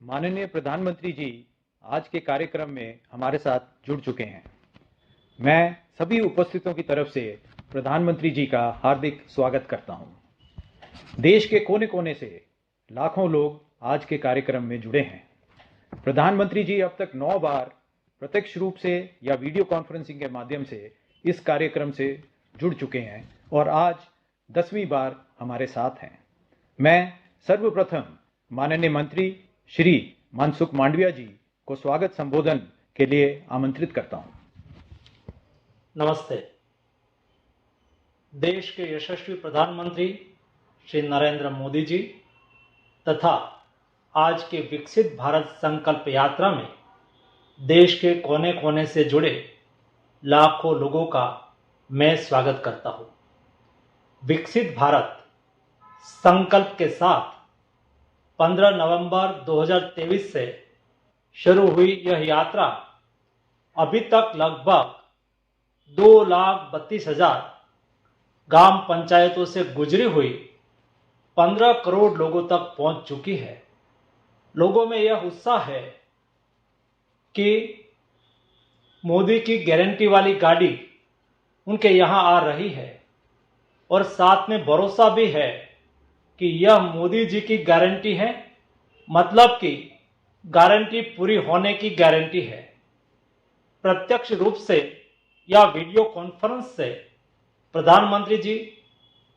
माननीय प्रधानमंत्री जी आज के कार्यक्रम में हमारे साथ जुड़ चुके हैं। मैं सभी उपस्थितों की तरफ से प्रधानमंत्री जी का हार्दिक स्वागत करता हूं। देश के कोने कोने से लाखों लोग आज के कार्यक्रम में जुड़े हैं। प्रधानमंत्री जी अब तक 9 बार प्रत्यक्ष रूप से या वीडियो कॉन्फ्रेंसिंग के माध्यम से इस कार्यक्रम से जुड़ चुके हैं और आज 10वीं बार हमारे साथ हैं। मैं सर्वप्रथम माननीय मंत्री श्री मनसुख मांडविया जी को स्वागत संबोधन के लिए आमंत्रित करता हूं। नमस्ते। देश के यशस्वी प्रधानमंत्री श्री नरेंद्र मोदी जी तथा आज के विकसित भारत संकल्प यात्रा में देश के कोने कोने से जुड़े लाखों लोगों का मैं स्वागत करता हूं। विकसित भारत संकल्प के साथ 15 नवंबर 2023 से शुरू हुई यह यात्रा अभी तक लगभग 2,32,000 ग्राम पंचायतों से गुजरी हुई 15 करोड़ लोगों तक पहुंच चुकी है। लोगों में यह उत्साह है कि मोदी की गारंटी वाली गाड़ी उनके यहां आ रही है और साथ में भरोसा भी है कि यह मोदी जी की गारंटी है, मतलब कि गारंटी पूरी होने की गारंटी है। प्रत्यक्ष रूप से या वीडियो कॉन्फ्रेंस से प्रधानमंत्री जी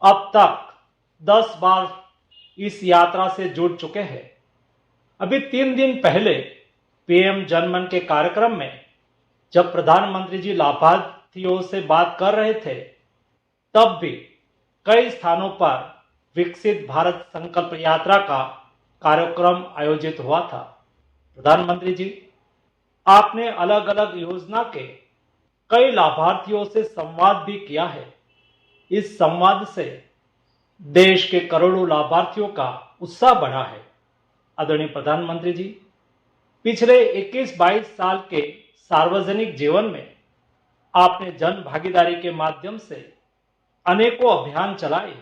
अब तक 10 बार इस यात्रा से जुड़ चुके हैं। अभी 3 दिन पहले पीएम जनमन के कार्यक्रम में जब प्रधानमंत्री जी लाभार्थियों से बात कर रहे थे, तब भी कई स्थानों पर विकसित भारत संकल्प यात्रा का कार्यक्रम आयोजित हुआ था। प्रधानमंत्री जी, आपने अलग अलग योजना के कई लाभार्थियों से संवाद भी किया है। इस संवाद से देश के करोड़ों लाभार्थियों का उत्साह बढ़ा है। आदरणीय प्रधानमंत्री जी, पिछले 21-22 साल के सार्वजनिक जीवन में आपने जन भागीदारी के माध्यम से अनेकों अभियान चलाए।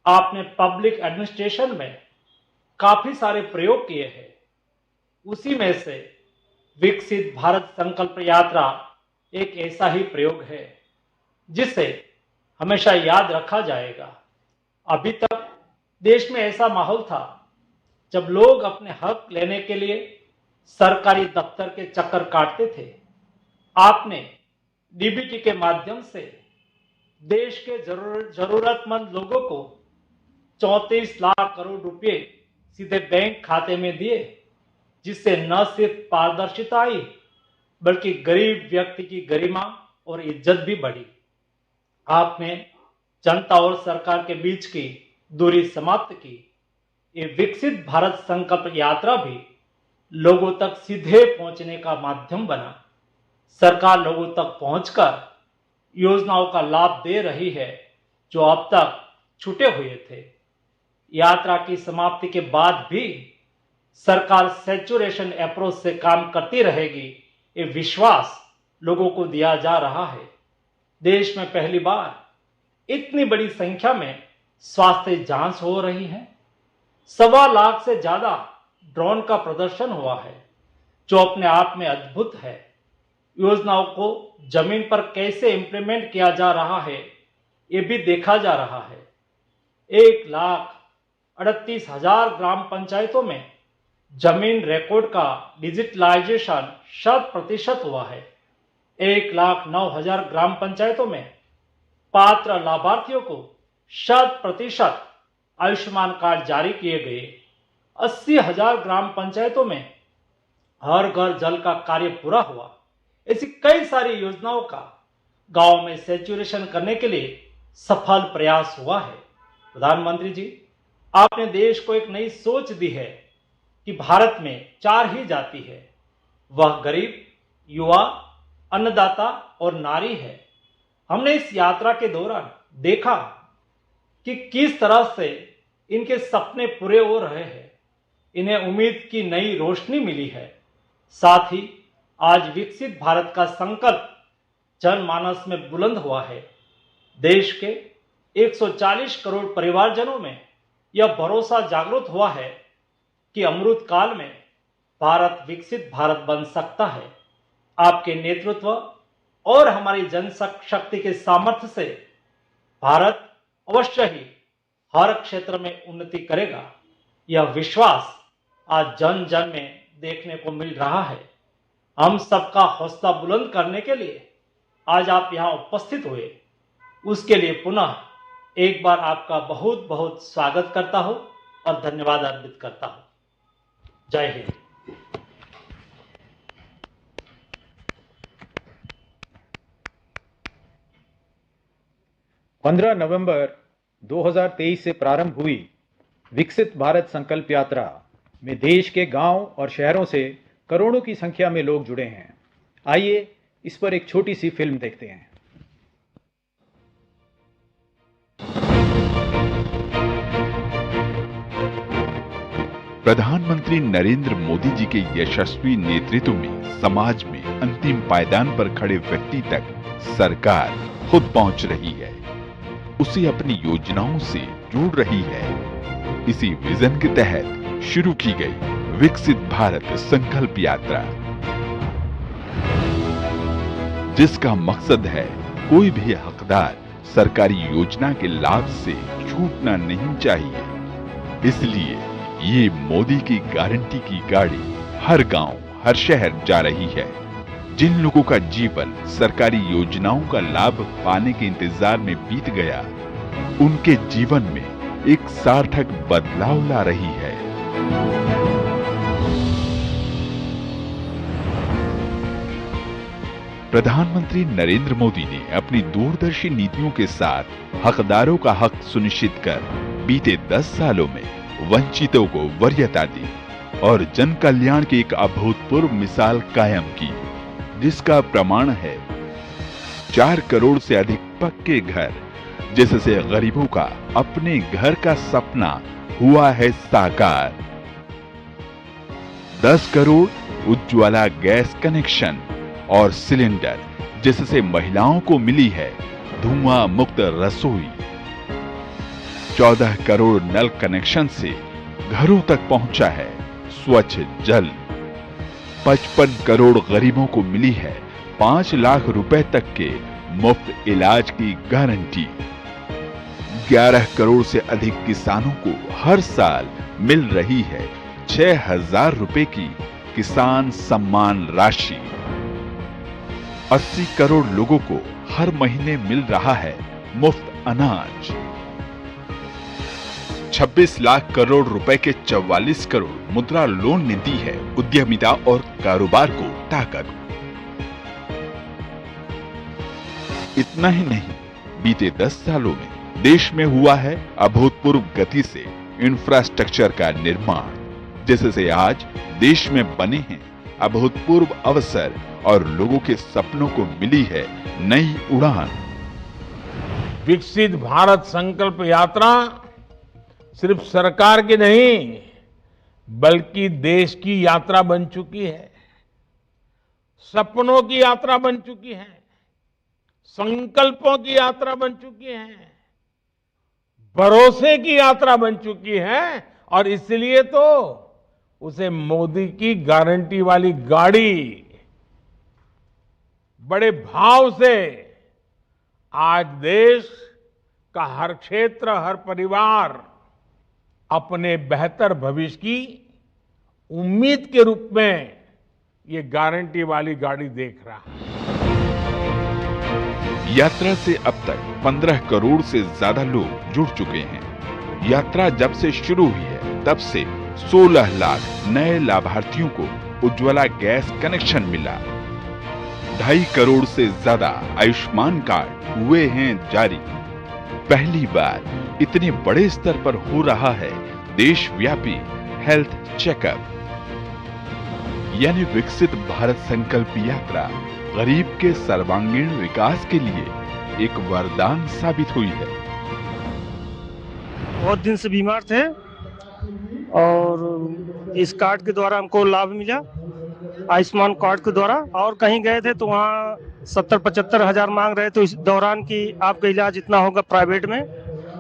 आपने पब्लिक एडमिनिस्ट्रेशन में काफी सारे प्रयोग किए हैं। उसी में से विकसित भारत संकल्प यात्रा एक ऐसा ही प्रयोग है जिसे हमेशा याद रखा जाएगा। अभी तक देश में ऐसा माहौल था जब लोग अपने हक लेने के लिए सरकारी दफ्तर के चक्कर काटते थे। आपने डीबीटी के माध्यम से देश के जरूरतमंद लोगों को 34 लाख करोड़ रुपए सीधे बैंक खाते में दिए, जिससे न सिर्फ पारदर्शिता आई बल्कि गरीब व्यक्ति की गरिमा और इज्जत भी बढ़ी। आपने जनता और सरकार के बीच की दूरी समाप्त की। ये विकसित भारत संकल्प यात्रा भी लोगों तक सीधे पहुंचने का माध्यम बना। सरकार लोगों तक पहुंचकर योजनाओं का लाभ दे रही है जो अब तक छूटे हुए थे। यात्रा की समाप्ति के बाद भी सरकार सैचुरेशन अप्रोच से काम करती रहेगी, ये विश्वास लोगों को दिया जा रहा है। देश में पहली बार इतनी बड़ी संख्या में स्वास्थ्य जांच हो रही है। 1.25 लाख से ज्यादा ड्रोन का प्रदर्शन हुआ है, जो अपने आप में अद्भुत है। योजनाओं को जमीन पर कैसे इंप्लीमेंट किया जा रहा है, ये भी देखा जा रहा है। 1,38,000 ग्राम पंचायतों में जमीन रिकॉर्ड का डिजिटलाइजेशन 100% हुआ है। 1,09,000 ग्राम पंचायतों में पात्र लाभार्थियों को 100% आयुष्मान कार्ड जारी किए गए। 80,000 ग्राम पंचायतों में हर घर जल का कार्य पूरा हुआ। ऐसी कई सारी योजनाओं का गांव में सैचुरेशन करने के लिए सफल प्रयास हुआ है। प्रधानमंत्री जी, आपने देश को एक नई सोच दी है कि भारत में 4 ही जाति है, वह गरीब, युवा, अन्नदाता और नारी है। हमने इस यात्रा के दौरान देखा कि किस तरह से इनके सपने पूरे हो रहे हैं। इन्हें उम्मीद की नई रोशनी मिली है। साथ ही आज विकसित भारत का संकल्प जनमानस में बुलंद हुआ है। देश के 140 करोड़ परिवारजनों में यह भरोसा जागृत हुआ है कि अमृत काल में भारत विकसित भारत बन सकता है। आपके नेतृत्व और हमारी जनशक्ति के सामर्थ्य से भारत अवश्य ही हर क्षेत्र में उन्नति करेगा। यह विश्वास आज जन जन में देखने को मिल रहा है। हम सबका हौसला बुलंद करने के लिए आज आप यहाँ उपस्थित हुए, उसके लिए पुनः एक बार आपका बहुत बहुत स्वागत करता हूँ और धन्यवाद अर्पित करता हूँ। जय हिंद। 15 नवंबर 2023 से प्रारंभ हुई विकसित भारत संकल्प यात्रा में देश के गांव और शहरों से करोड़ों की संख्या में लोग जुड़े हैं। आइए इस पर एक छोटी सी फिल्म देखते हैं। प्रधानमंत्री नरेंद्र मोदी जी के यशस्वी नेतृत्व में समाज में अंतिम पायदान पर खड़े व्यक्ति तक सरकार खुद पहुंच रही है, उसे अपनी योजनाओं से जोड़ रही है। इसी विजन के तहत शुरू की गई विकसित भारत संकल्प यात्रा, जिसका मकसद है कोई भी हकदार सरकारी योजना के लाभ से छूटना नहीं चाहिए। इसलिए ये मोदी की गारंटी की गाड़ी हर गांव, हर शहर जा रही है। जिन लोगों का जीवन सरकारी योजनाओं का लाभ पाने के इंतजार में बीत गया, उनके जीवन में एक सार्थक बदलाव ला रही है। प्रधानमंत्री नरेंद्र मोदी ने अपनी दूरदर्शी नीतियों के साथ हकदारों का हक सुनिश्चित कर बीते 10 सालों में वंचितों को वरीयता दी और जन कल्याण की एक अभूतपूर्व मिसाल कायम की, जिसका प्रमाण है 4 करोड़ से अधिक पक्के घर, जिससे गरीबों का अपने घर का सपना हुआ है साकार। 10 करोड़ उज्ज्वला गैस कनेक्शन और सिलेंडर, जिससे महिलाओं को मिली है धुआं मुक्त रसोई। 14 करोड़ नल कनेक्शन से घरों तक पहुंचा है स्वच्छ जल। 55 करोड़ गरीबों को मिली है 5 लाख रुपए तक के मुफ्त इलाज की गारंटी। 11 करोड़ से अधिक किसानों को हर साल मिल रही है 6,000 रुपए की किसान सम्मान राशि। 80 करोड़ लोगों को हर महीने मिल रहा है मुफ्त अनाज। 26 लाख करोड़ रुपए के 44 करोड़ मुद्रा लोन ने दी है उद्यमिता और कारोबार को ताकत। इतना ही नहीं, बीते 10 सालों में देश में हुआ है अभूतपूर्व गति से इंफ्रास्ट्रक्चर का निर्माण, जिससे आज देश में बने हैं अभूतपूर्व अवसर और लोगों के सपनों को मिली है नई उड़ान। विकसित भारत संकल्प यात्रा सिर्फ सरकार की नहीं, बल्कि देश की यात्रा बन चुकी है। सपनों की यात्रा बन चुकी है, संकल्पों की यात्रा बन चुकी है, भरोसे की यात्रा बन चुकी है। और इसलिए तो उसे मोदी की गारंटी वाली गाड़ी बड़े भाव से आज देश का हर क्षेत्र, हर परिवार अपने बेहतर भविष्य की उम्मीद के रूप में ये गारंटी वाली गाड़ी देख रहा है। यात्रा से अब तक 15 करोड़ से ज्यादा लोग जुड़ चुके हैं। यात्रा जब से शुरू हुई है, तब से 16 लाख नए लाभार्थियों को उज्ज्वला गैस कनेक्शन मिला। 2.5 करोड़ से ज्यादा आयुष्मान कार्ड हुए हैं जारी। पहली बार इतने बड़े स्तर पर हो रहा है देशव्यापी हेल्थ चेकअप। यानी विकसित भारत संकल्प यात्रा गरीब के सर्वांगीण विकास के लिए एक वरदान साबित हुई है। बहुत दिन से बीमार थे और इस कार्ड के द्वारा हमको लाभ मिला, आयुष्मान कार्ड के द्वारा। और कहीं गए थे तो वहाँ 70-75 हजार मांग रहे, तो इस दौरान की आपका इलाज इतना होगा प्राइवेट में,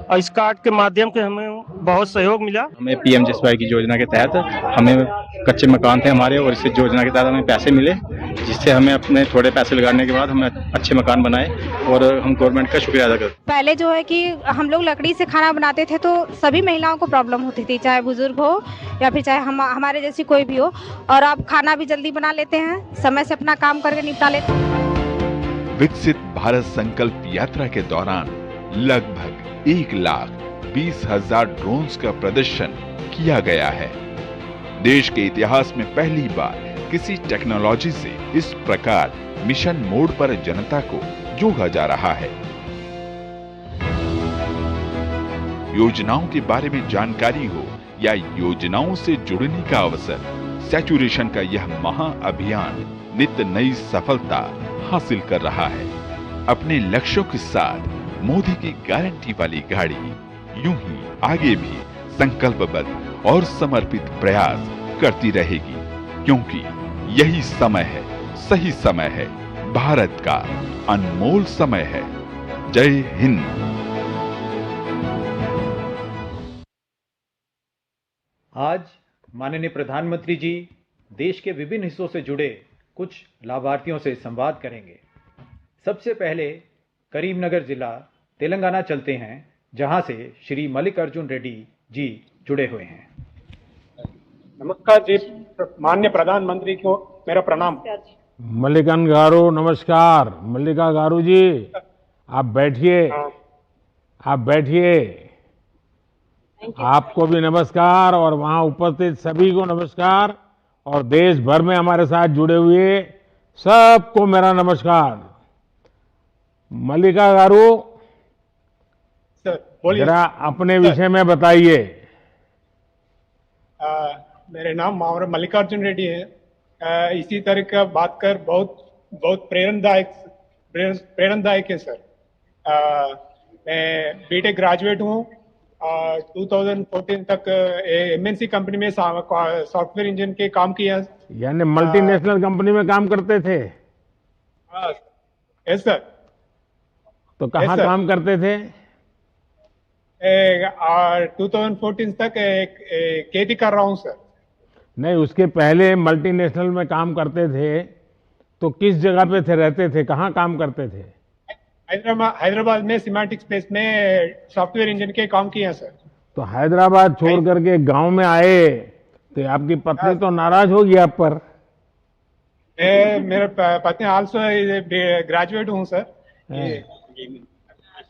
और इस कार्ड के माध्यम से हमें बहुत सहयोग मिला। हमें पीएमजीएसवाई की योजना के तहत हमें कच्चे मकान थे हमारे, और इस योजना के तहत हमें पैसे मिले, जिससे हमें अपने थोड़े पैसे लगाने के बाद हमें अच्छे मकान बनाए, और हम गवर्नमेंट का शुक्रिया अदा करते हैं। पहले जो है कि हम लोग लकड़ी से खाना बनाते थे तो सभी महिलाओं को प्रॉब्लम होती थी, चाहे बुजुर्ग हो या फिर चाहे हमारे जैसी कोई भी हो, और अब खाना भी जल्दी बना लेते हैं, समय से अपना काम करके निपटा लेते हैं। विकसित भारत संकल्प यात्रा के दौरान लगभग 1,20,000 ड्रोन्स का प्रदर्शन किया गया है। देश के इतिहास में पहली बार किसी टेक्नोलॉजी से इस प्रकार मिशन मोड पर जनता को जोड़ा जा रहा है। योजनाओं के बारे में जानकारी हो या योजनाओं से जुड़ने का अवसर, सैचुरेशन का यह महाअभियान नित्य नई सफलता हासिल कर रहा है। अपने लक्ष्यों के साथ मोदी की गारंटी वाली गाड़ी यूं ही आगे भी संकल्पबद्ध और समर्पित प्रयास करती रहेगी, क्योंकि यही समय है, सही समय है, भारत का अनमोल समय है। जय हिंद। आज माननीय प्रधानमंत्री जी देश के विभिन्न हिस्सों से जुड़े कुछ लाभार्थियों से संवाद करेंगे। सबसे पहले करीमनगर जिला तेलंगाना चलते हैं, जहां से श्री मल्लिकार्जुन रेड्डी जी जुड़े हुए हैं। नमस्कार जी, माननीय प्रधानमंत्री को मेरा प्रणाम। मल्लिकार्जुन गारू नमस्कार। मल्लिका गारू जी आप बैठिए, आप बैठिए। आपको भी नमस्कार और वहां उपस्थित सभी को नमस्कार, और देश भर में हमारे साथ जुड़े हुए सबको मेरा नमस्कार। मल्लिका गारू सर बोलिए। जरा अपने विषय में बताइए। मेरे नाम मावरा मल्लिकार्जुन रेड्डी है। इसी तरह का बात कर बहुत प्रेरणादायक है सर। मैं बीटेक ग्रेजुएट हूँ। 2014 तक एमएनसी कंपनी में सॉफ्टवेयर इंजीनियर के काम किया। यानी मल्टीनेशनल कंपनी में काम करते थे? Yes sir. तो कहाँ काम करते थे? 2014 तक खेती कर रहा हूँ सर। नहीं, उसके पहले मल्टीनेशनल में काम करते थे तो किस जगह पे थे, रहते थे, कहाँ काम करते थे? हैदराबाद में सिमेंटिक स्पेस में सॉफ्टवेयर इंजीनियर के काम किया सर। तो हैदराबाद छोड़ करके गांव में आए तो आपकी पत्नी तो नाराज होगी आप पर। मेरा पत्नी आल्सो ग्रेजुएट हूँ सर।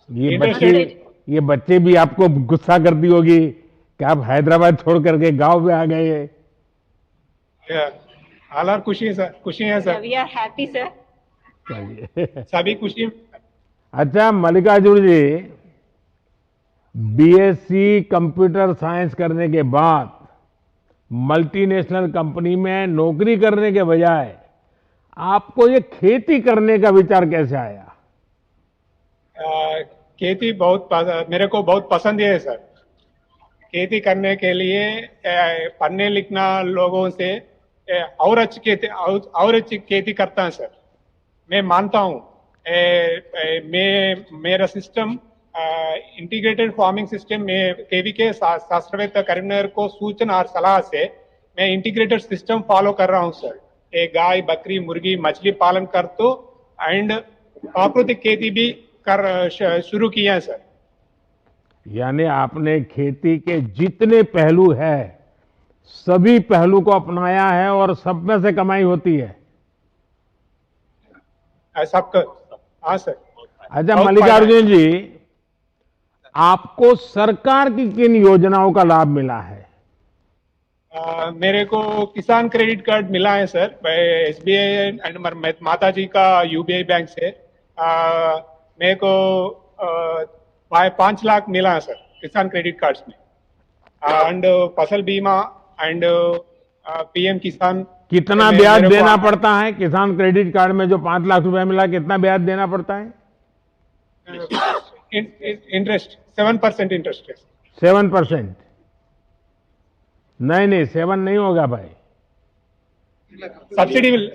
ये बच्चे भी आपको गुस्सा करती होगी कि आप हैदराबाद छोड़ करके गांव में आ गए। हाल और खुशी है सर, खुशी है sir. We are happy sir. चलिए, सभी खुशी। अच्छा Mallikarjun ji, BSc computer science करने के बाद मल्टीनेशनल कंपनी में नौकरी करने के बजाय आपको ये खेती करने का विचार कैसे आया? खेती मेरे को बहुत पसंद है सर। खेती करने के लिए पढ़ने लिखना लोगों से और अच्छी खेती करता है सर। मैं मानता हूँ मेरा सिस्टम इंटीग्रेटेड फार्मिंग सिस्टम में केवीके शास्त्रवेत्ता करीमनगर को सूचना और सलाह से मैं इंटीग्रेटेड सिस्टम फॉलो कर रहा हूँ सर। गाय, बकरी, मुर्गी, मछली पालन कर तो एंड प्राकृतिक खेती भी कर शुरू किया है सर। यानी आपने खेती के जितने पहलू है सभी पहलू को अपनाया है और सब में से कमाई होती है। सबका। हाँ सर। अच्छा मल्लिकार्जुन जी, आपको सरकार की किन योजनाओं का लाभ मिला है? मेरे को किसान क्रेडिट कार्ड मिला है सर एसबीआई एंड माता जी का यूबीआई बैंक से। मेरे को 5 लाख मिला है सर किसान क्रेडिट कार्ड्स में, एंड फसल बीमा एंड पीएम किसान। कितना ब्याज देना पड़ता है किसान क्रेडिट कार्ड में? जो 5 लाख रुपए मिला, कितना ब्याज देना पड़ता है? इंटरेस्ट 7% इंटरेस्ट है। 7%? नहीं 7 नहीं होगा भाई।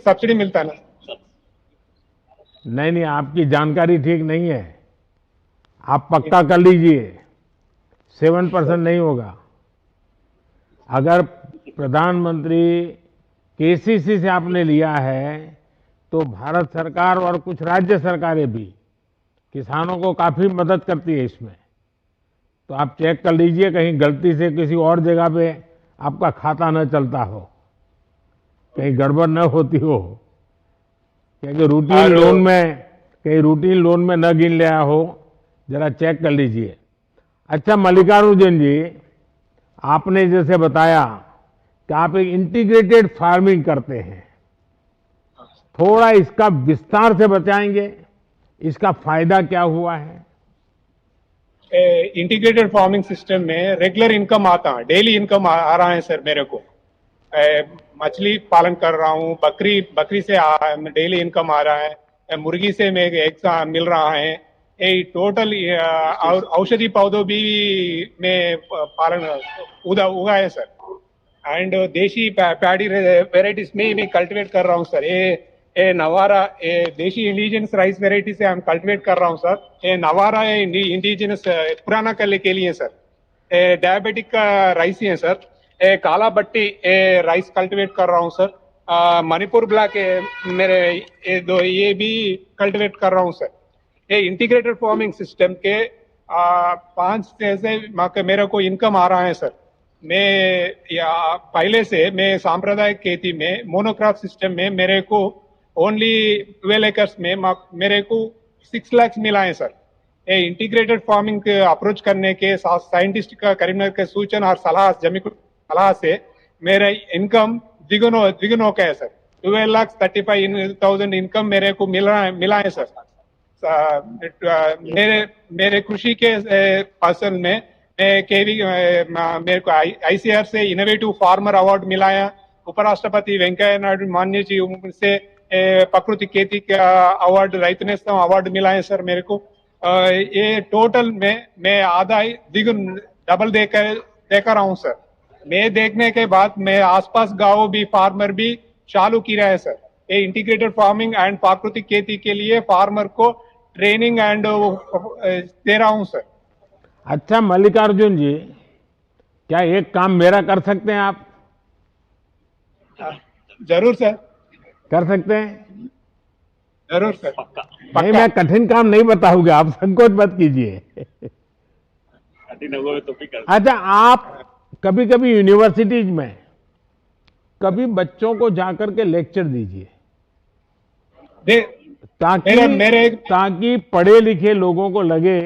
सब्सिडी मिलता है ना। नहीं आपकी जानकारी ठीक नहीं है, आप पक्का कर लीजिए। 7% नहीं होगा। अगर प्रधानमंत्री केसीसी से आपने लिया है तो भारत सरकार और कुछ राज्य सरकारें भी किसानों को काफी मदद करती है इसमें। तो आप चेक कर लीजिए कहीं गलती से किसी और जगह पे आपका खाता न चलता हो, कहीं गड़बड़ न होती हो, क्योंकि रूटीन लोन में न गिन लिया हो, जरा चेक कर लीजिए। अच्छा मल्लिकार्जुन जी, आपने जैसे बताया कि आप एक इंटीग्रेटेड फार्मिंग करते हैं, थोड़ा इसका विस्तार से बताएंगे, इसका फायदा क्या हुआ है? इंटीग्रेटेड फार्मिंग सिस्टम में रेगुलर इनकम आता है, डेली इनकम आ रहा है सर मेरे को। मछली पालन कर रहा हूँ, बकरी से डेली इनकम आ रहा है, मुर्गी से मैं एग्स मिल रहा है, टोटल औषधि पौधों भी में पालन उगा है सर। एंड देशी पैडी वेराइटीज में मैं कल्टिवेट कर रहा हूँ सर। ये नवारा देशी इंडिजिनस राइस वेराइटी से हम कल्टिवेट कर रहा हूँ सर। ये नवारा इंडिजिनस पुराना कले के लिए सर। डायबिटिक का राइस ही है सर। काला बट्टी राइस कल्टिवेट कर रहा हूँ सर। मणिपुर ब्लैक मेरे ये भी कल्टिवेट कर रहा हूँ सर। ये इंटीग्रेटेड फार्मिंग सिस्टम के 5 से मेरे को इनकम आ रहा है सर। पहले से मैं सांप्रदायिक खेती में मोनोक्रॉप सिस्टम में मेरे को ओनली 12 एकर्स में मेरे को 6 लाख मिला है सर। ये इंटीग्रेटेड फार्मिंग अप्रोच करने के साइंटिस्ट का करीमनगर के सूचना और सलाह से मेरा इनकम द्विगुण हो गया है सर। 12,35,000 इनकम मेरे को मिला है सर। मेरे कृषि के फसल में मेरे को ICAR से इनोवेटिव फार्मर अवार्ड मिला है। उपराष्ट्रपति वेंकैया नायडू माननीय जी से प्रकृति खेती का अवार्ड रैतु नेस्तम अवार्ड मिला है सर मेरे को। ये टोटल में मैं आधा द्विगुण डबल देकर रहा हूँ सर। मैं देखने के बाद मैं आसपास गाँव भी फार्मर भी चालू किया है सर। ये इंटीग्रेटेड फार्मिंग एंड प्राकृतिक खेती के लिए फार्मर को ट्रेनिंग एंड दे रहा हूँ सर। अच्छा मल्लिकार्जुन जी, क्या एक काम मेरा कर सकते हैं आप? जरूर सर। कर सकते हैं? जरूर सर। नहीं, मैं कठिन काम नहीं बताऊंगा, आप संकोच मत कीजिए। अच्छा, आप कभी कभी यूनिवर्सिटीज में कभी बच्चों को जाकर के लेक्चर दीजिए ताकि पढ़े लिखे लोगों को लगे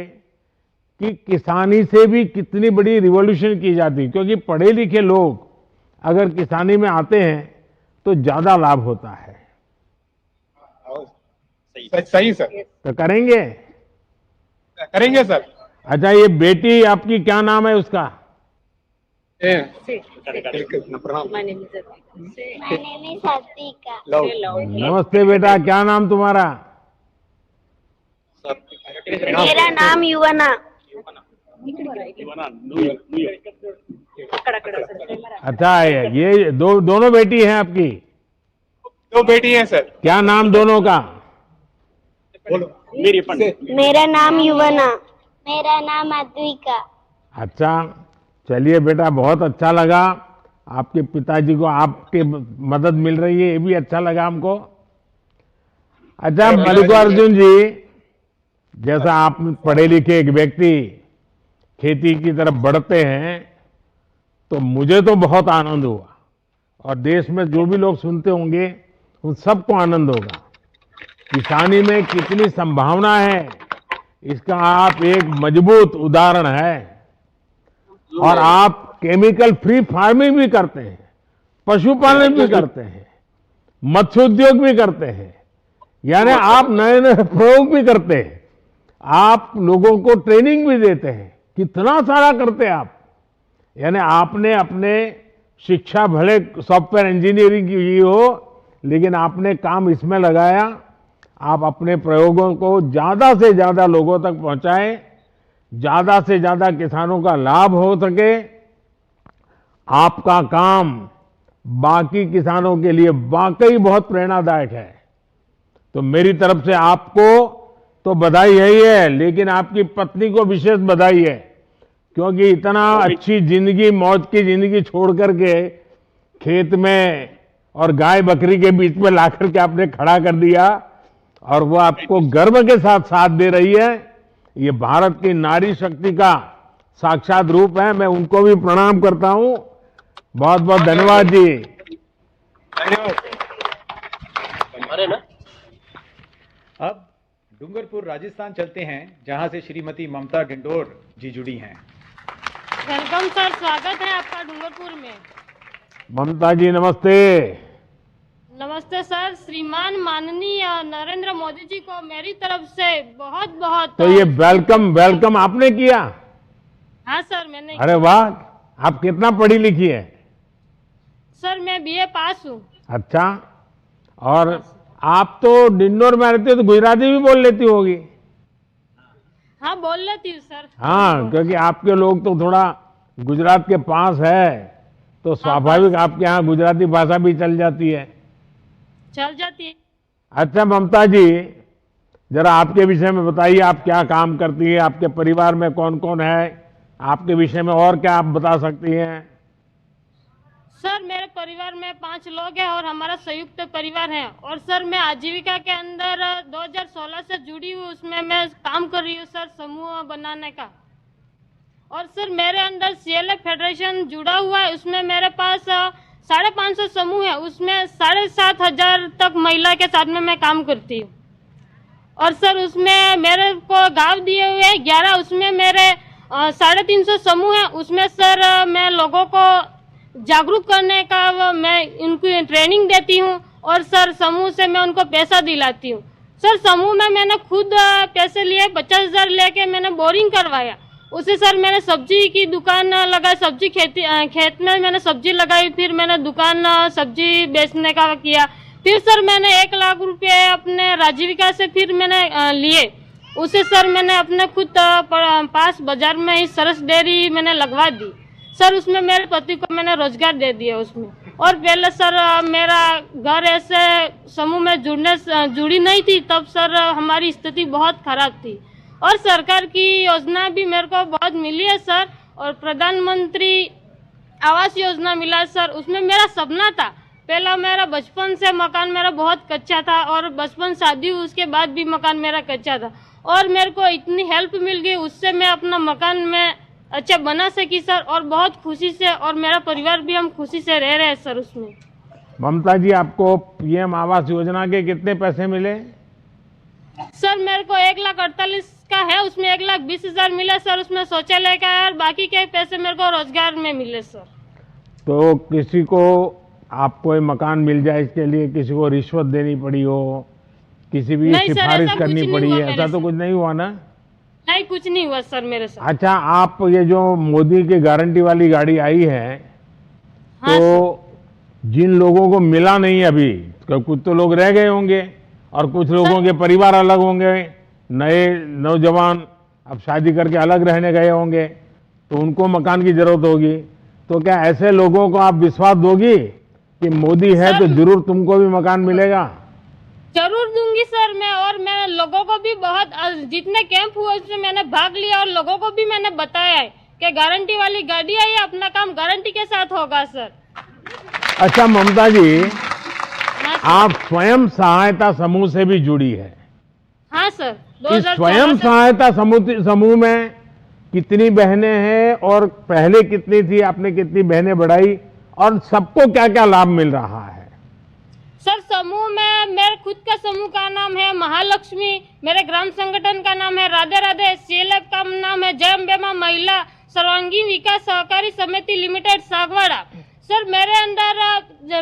कि किसानी से भी कितनी बड़ी रिवॉल्यूशन की जाती है। क्योंकि पढ़े लिखे लोग अगर किसानी में आते हैं तो ज्यादा लाभ होता है। सही सर। तो करेंगे सर। अच्छा, ये बेटी आपकी क्या नाम है उसका? नमस्ते बेटा, क्या नाम तुम्हारा? मेरा नाम युवना। अच्छा, ये दोनों बेटी हैं आपकी? 2 बेटी हैं सर। क्या नाम दोनों का? मेरा नाम युवना। मेरा नाम अद्विका। अच्छा, चलिए बेटा, बहुत अच्छा लगा। आपके पिताजी को आपकी मदद मिल रही है, ये भी अच्छा लगा हमको। अच्छा मल्लिकार्जुन जी, जैसा आप पढ़े लिखे एक व्यक्ति खेती की तरफ बढ़ते हैं तो मुझे तो बहुत आनंद हुआ, और देश में जो भी लोग सुनते होंगे उन सबको आनंद होगा। किसानी में कितनी संभावना है इसका आप एक मजबूत उदाहरण है। और आप केमिकल फ्री फार्मिंग भी करते हैं, पशुपालन भी करते हैं, मत्स्य उद्योग भी करते हैं, यानी आप नए नए प्रयोग भी करते हैं, आप लोगों को ट्रेनिंग भी देते हैं, कितना सारा करते हैं आप। यानी आपने अपने शिक्षा भले सॉफ्टवेयर इंजीनियरिंग की हो, लेकिन आपने काम इसमें लगाया। आप अपने प्रयोगों को ज्यादा से ज्यादा लोगों तक पहुंचाएं, ज्यादा से ज्यादा किसानों का लाभ हो सके। आपका काम बाकी किसानों के लिए वाकई बहुत प्रेरणादायक है। तो मेरी तरफ से आपको तो बधाई है ही है, लेकिन आपकी पत्नी को विशेष बधाई है, क्योंकि इतना अच्छी जिंदगी, मौज की जिंदगी छोड़ करके खेत में और गाय बकरी के बीच में ला करके आपने खड़ा कर दिया और वो आपको गर्व के साथ साथ दे रही है। ये भारत की नारी शक्ति का साक्षात रूप है। मैं उनको भी प्रणाम करता हूं। बहुत बहुत धन्यवाद जी। अब डूंगरपुर राजस्थान चलते हैं, जहां से श्रीमती ममता डिंडोर जी जुड़ी हैं। वेलकम सर, स्वागत है आपका डूंगरपुर में। ममता जी नमस्ते। नमस्ते सर। श्रीमान माननीय नरेंद्र मोदी जी को मेरी तरफ से बहुत बहुत। तो ये वेलकम आपने किया? हाँ सर, मैंने। अरे वाह, आप कितना पढ़ी लिखी है? सर मैं बीए पास हूँ। अच्छा, और आप तो डिंडोर में रहते हो तो गुजराती भी बोल लेती होगी? हाँ बोल लेती हूँ सर। हाँ, क्योंकि आपके लोग तो थोड़ा गुजरात के पास है तो स्वाभाविक आपके यहाँ गुजराती भाषा भी चल जाती है। चल जाती है। अच्छा ममता जी, जरा आपके विषय में बताइए, आप क्या काम करती है, आपके परिवार में कौन कौन है, आपके विषय में और क्या आप बता सकती हैं? सर मेरे परिवार में 5 लोग हैं और हमारा संयुक्त परिवार है। और सर मैं आजीविका के अंदर 2016 से जुड़ी हूँ, उसमें मैं काम कर रही हूँ सर, समूह बनाने का। और सर मेरे अंदर CLF फेडरेशन जुड़ा हुआ है, उसमें मेरे पास 550 समूह है, उसमें 7,500 तक महिला के साथ में मैं काम करती हूँ। और सर उसमें मेरे को गांव दिए हुए 11, उसमें मेरे 350 समूह है। उसमें सर मैं लोगों को जागरूक करने का मैं इनको ट्रेनिंग देती हूँ और सर समूह से मैं उनको पैसा दिलाती हूँ। सर समूह में मैंने खुद पैसे लिए, 50,000 लेके मैंने बोरिंग करवाया। उसे सर मैंने सब्जी की दुकान लगाई, सब्जी खेत में मैंने सब्जी लगाई, फिर मैंने दुकान सब्जी बेचने का किया। फिर सर मैंने 1 लाख रुपए अपने आजीविका से फिर मैंने लिए। उसे सर मैंने अपने खुद पास बाजार में ही सरस डेयरी मैंने लगवा दी सर। उसमें मेरे पति को मैंने रोजगार दे दिया उसमें। और पहले सर मेरा घर ऐसे समूह में जुड़ी नहीं थी, तब सर हमारी स्थिति बहुत खराब थी। और सरकार की योजना भी मेरे को बहुत मिली है सर, और प्रधानमंत्री आवास योजना मिला सर। उसमें मेरा सपना था, पहला मेरा बचपन से मकान मेरा बहुत कच्चा था और बचपन शादी हुई उसके बाद भी मकान मेरा कच्चा था, और मेरे को इतनी हेल्प मिल गई, उससे मैं अपना मकान में अच्छा बना सकी सर, और बहुत खुशी से, और मेरा परिवार भी हम खुशी से रह रहे हैं सर उसमें। ममता जी, आपको PM आवास योजना के कितने पैसे मिले? सर मेरे को 1,48,000 का है, उसमें 1,20,000 मिले सर, उसमें शौचालय का है, और बाकी के पैसे मेरे को रोजगार में मिले सर। तो किसी को आपको ये मकान मिल जाए इसके लिए किसी को रिश्वत देनी पड़ी हो, किसी भी सिफारिश करनी पड़ी है, ऐसा तो कुछ नहीं हुआ ना? नहीं, कुछ नहीं हुआ सर मेरे साथ। अच्छा, आप ये जो मोदी की गारंटी वाली गाड़ी आई है, हाँ, तो जिन लोगों को मिला नहीं अभी, कुछ तो लोग रह गए होंगे और कुछ लोगों के परिवार अलग होंगे, नए नौजवान अब शादी करके अलग रहने गए होंगे, तो उनको मकान की जरूरत होगी। तो क्या ऐसे लोगों को आप विश्वास दोगी कि मोदी है तो जरूर तुमको भी मकान मिलेगा? जरूर दूंगी सर मैं, और मैं लोगों को भी बहुत, जितने कैंप हुए उसमें मैंने भाग लिया और लोगों को भी मैंने बताया है कि गारंटी वाली गाड़ी आई है, अपना काम गारंटी के साथ होगा सर। अच्छा ममता जी, आप स्वयं सहायता समूह से भी जुड़ी है? हाँ सर। इस स्वयं सहायता समूह में कितनी बहनें हैं और पहले कितनी थी, आपने कितनी बहनें बढ़ाई, और सबको क्या क्या लाभ मिल रहा है? सर समूह में मेरे खुद का समूह का नाम है महालक्ष्मी, मेरे ग्राम संगठन का नाम है राधे राधे, CLF का नाम है जय अम्बे मां महिला सर्वांगीण विकास सहकारी समिति लिमिटेड सागवाड़ा। सर मेरे अंदर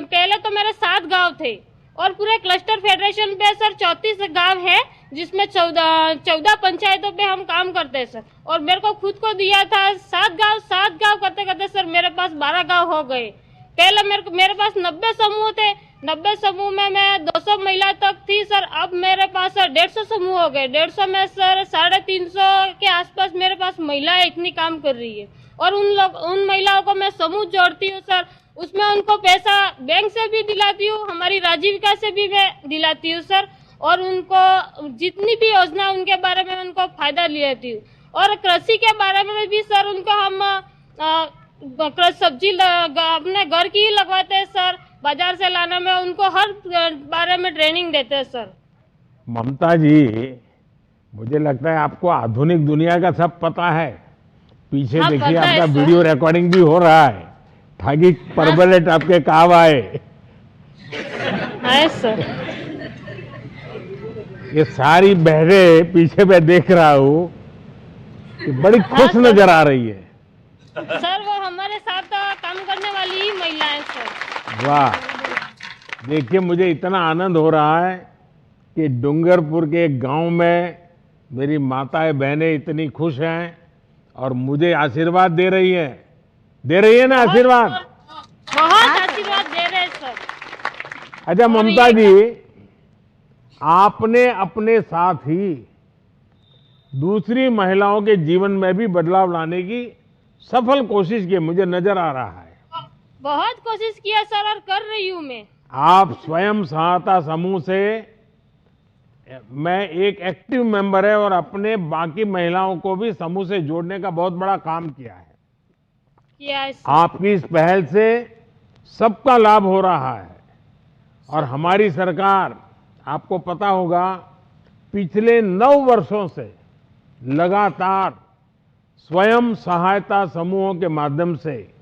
पहले तो मेरे 7 गांव थे, और पूरे क्लस्टर फेडरेशन पे सर 34 गांव है, जिसमें 14 पंचायतों पे हम काम करते हैं सर। और मेरे को खुद को दिया था 7 गांव करते करते सर मेरे पास 12 गांव हो गए। पहले मेरे पास 90 समूह थे, 90 समूह में मैं 200 महिला तक थी सर। अब मेरे पास सर 150 समूह हो गए, 150 में सर 350 के आसपास मेरे पास महिलाएं इतनी काम कर रही है। और उन महिलाओं को मैं समूह जोड़ती हूँ सर, उसमें उनको पैसा बैंक से भी दिलाती हूँ, हमारी आजीविका से भी मैं दिलाती हूँ सर, और उनको जितनी भी योजना उनके बारे में उनको फायदा लेती हूँ। और कृषि के बारे में भी सर उनको हम सब्जी अपने घर की ही लगवाते हैं सर। बाजार से लाने में उनको हर बारे में ट्रेनिंग देते हैं सर। ममता जी, मुझे लगता है आपको आधुनिक दुनिया का सब पता है। पीछे हाँ, देखिए पता है आपका सर। वीडियो रिकॉर्डिंग भी हो रहा है ताकि परबलेट आपके काम आए। है सर। ये सारी बहरें पीछे मैं देख रहा हूँ कि बड़ी खुश सर। नजर आ रही है। सर वो हमारे साथ काम करने वाली ही महिलाएं सर। वाह, देखिए मुझे इतना आनंद हो रहा है कि डूंगरपुर के एक गांव में मेरी माताएं बहनें इतनी खुश हैं और मुझे आशीर्वाद दे रही है ना आशीर्वाद। बहुत आशीर्वाद दे रहे हैं सर। अच्छा और ममता ये जी, आपने अपने साथ ही दूसरी महिलाओं के जीवन में भी बदलाव लाने की सफल कोशिश की, मुझे नजर आ रहा है। बहुत कोशिश किया सर और कर रही हूँ मैं। आप स्वयं सहायता समूह से मैं एक एक्टिव मेंबर है और अपने बाकी महिलाओं को भी समूह से जोड़ने का बहुत बड़ा काम किया है। किया है सर। आपकी इस पहल से सबका लाभ हो रहा है और हमारी सरकार, आपको पता होगा, पिछले 9 वर्षों से लगातार स्वयं सहायता समूहों के माध्यम से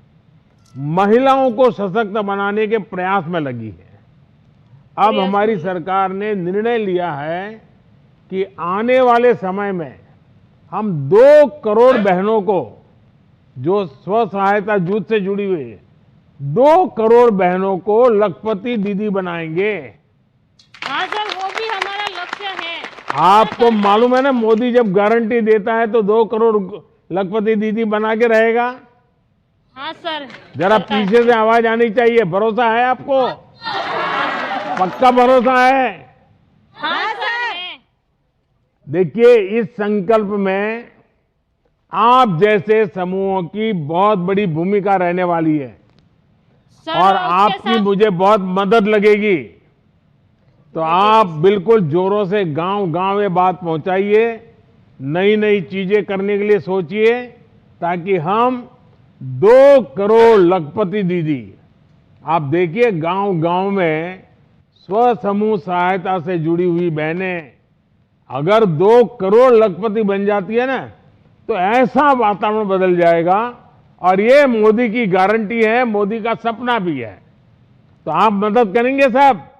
महिलाओं को सशक्त बनाने के प्रयास में लगी है। अब हमारी सरकार ने निर्णय लिया है कि आने वाले समय में हम 2 करोड़ बहनों को, जो स्व सहायता जुट से जुड़ी हुई है, 2 करोड़ बहनों को लखपति दीदी बनाएंगे। हाँ सर, वो भी हमारा लक्ष्य है। आपको मालूम है ना, मोदी जब गारंटी देता है तो 2 करोड़ लखपति दीदी बना के रहेगा। हाँ सर। जरा पीछे से आवाज आनी चाहिए। भरोसा है आपको? पक्का भरोसा है? हाँ सर। देखिए, इस संकल्प में आप जैसे समूहों की बहुत बड़ी भूमिका रहने वाली है सर, और उसके आपकी साथ- मुझे बहुत मदद लगेगी। तो आप बिल्कुल जोरों से गांव गांव ये बात पहुंचाइए, नई नई चीजें करने के लिए सोचिए, ताकि हम 2 करोड़ लखपति दीदी, आप देखिए गांव गांव में स्व समूह सहायता से जुड़ी हुई बहनें अगर 2 करोड़ लखपति बन जाती है ना, तो ऐसा वातावरण बदल जाएगा। और ये मोदी की गारंटी है, मोदी का सपना भी है। तो आप मदद करेंगे साहब?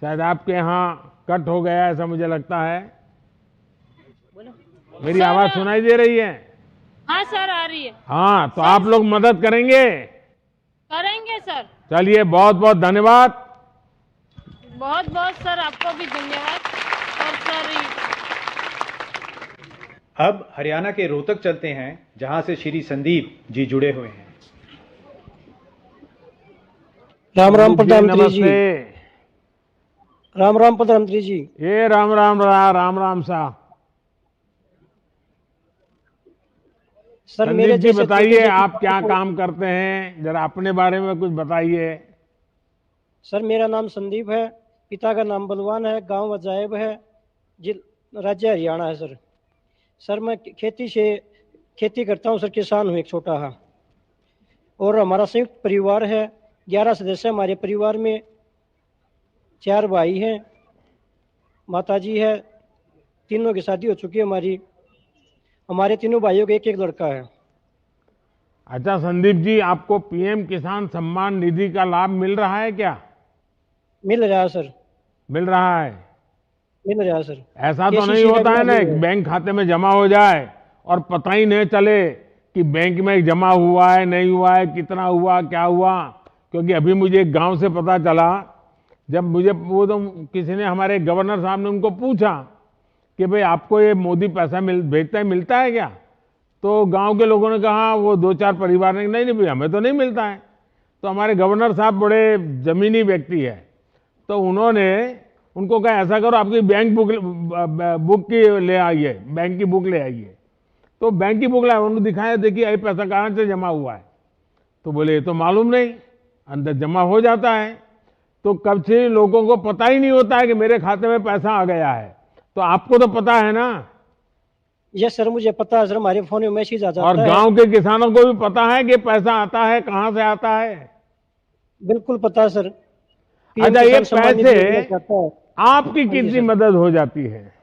शायद आपके यहां कट हो गया, ऐसा मुझे लगता है। मेरी सर, आवाज सुनाई दे रही है? हाँ सर, आ रही है। हाँ, तो आप लोग मदद करेंगे? करेंगे सर। चलिए, बहुत बहुत धन्यवाद। बहुत बहुत सर, आपको भी धन्यवाद। और सर अब हरियाणा के रोहतक चलते हैं, जहां से श्री संदीप जी जुड़े हुए हैं। राम राम प्रधानमंत्री जी। नमस्ते। राम राम प्रधानमंत्री जी। ये राम राम राम राम सा। सर संदीप मेरे जी जैसे बताइए, छोटे- आप क्या काम करते हैं? जरा अपने बारे में कुछ बताइए। सर मेरा नाम संदीप है, पिता का नाम बलवान है, गांव अजायब है, राज्य हरियाणा है सर। सर मैं खेती करता हूँ सर, किसान हूँ एक छोटा हाँ। और हमारा संयुक्त परिवार है, 11 सदस्य हमारे परिवार में। 4 भाई हैं, माताजी है, तीनों की शादी हो चुकी है हमारी। हमारे तीनों भाइयों को एक एक लड़का है। अच्छा संदीप जी, आपको पीएम किसान सम्मान निधि का लाभ मिल रहा है क्या? मिल रहा है सर। मिल रहा है? मिल रहा है सर। ऐसा तो KCC नहीं का होता भी है ना, मिल एक रहा है। बैंक खाते में जमा हो जाए और पता ही नहीं चले कि बैंक में जमा हुआ है नहीं हुआ है, कितना हुआ क्या हुआ। क्योंकि अभी मुझे एक गांव से पता चला, जब मुझे वो तो किसी ने, हमारे गवर्नर साहब ने उनको पूछा कि भाई आपको ये मोदी पैसा भेजता है, मिलता है क्या? तो गांव के लोगों ने कहा, वो 2-4 परिवार ने, नहीं भाई हमें तो नहीं मिलता है। तो हमारे गवर्नर साहब बड़े जमीनी व्यक्ति है, तो उन्होंने उनको कहा ऐसा करो, आपकी बैंक बुक की ले आइए, बैंक की बुक ले आइए। तो बैंक की बुक लाए, उन्होंने दिखाया, देखिए ये पैसा कहाँ से जमा हुआ है। तो बोले ये तो मालूम नहीं, अंदर जमा हो जाता है। तो कब से लोगों को पता ही नहीं होता है कि मेरे खाते में पैसा आ गया है। तो आपको तो पता है ना? यस सर, मुझे पता है सर, हमारे फोन में मैसेज आ जाता और है। गांव के किसानों को भी पता है कि पैसा आता है, कहां से आता है? बिल्कुल पता है सर। अच्छा, ये किसान सम्मान निधि योजना पैसे चाहता है। आपकी हाँ जी कितनी सर। मदद हो जाती है?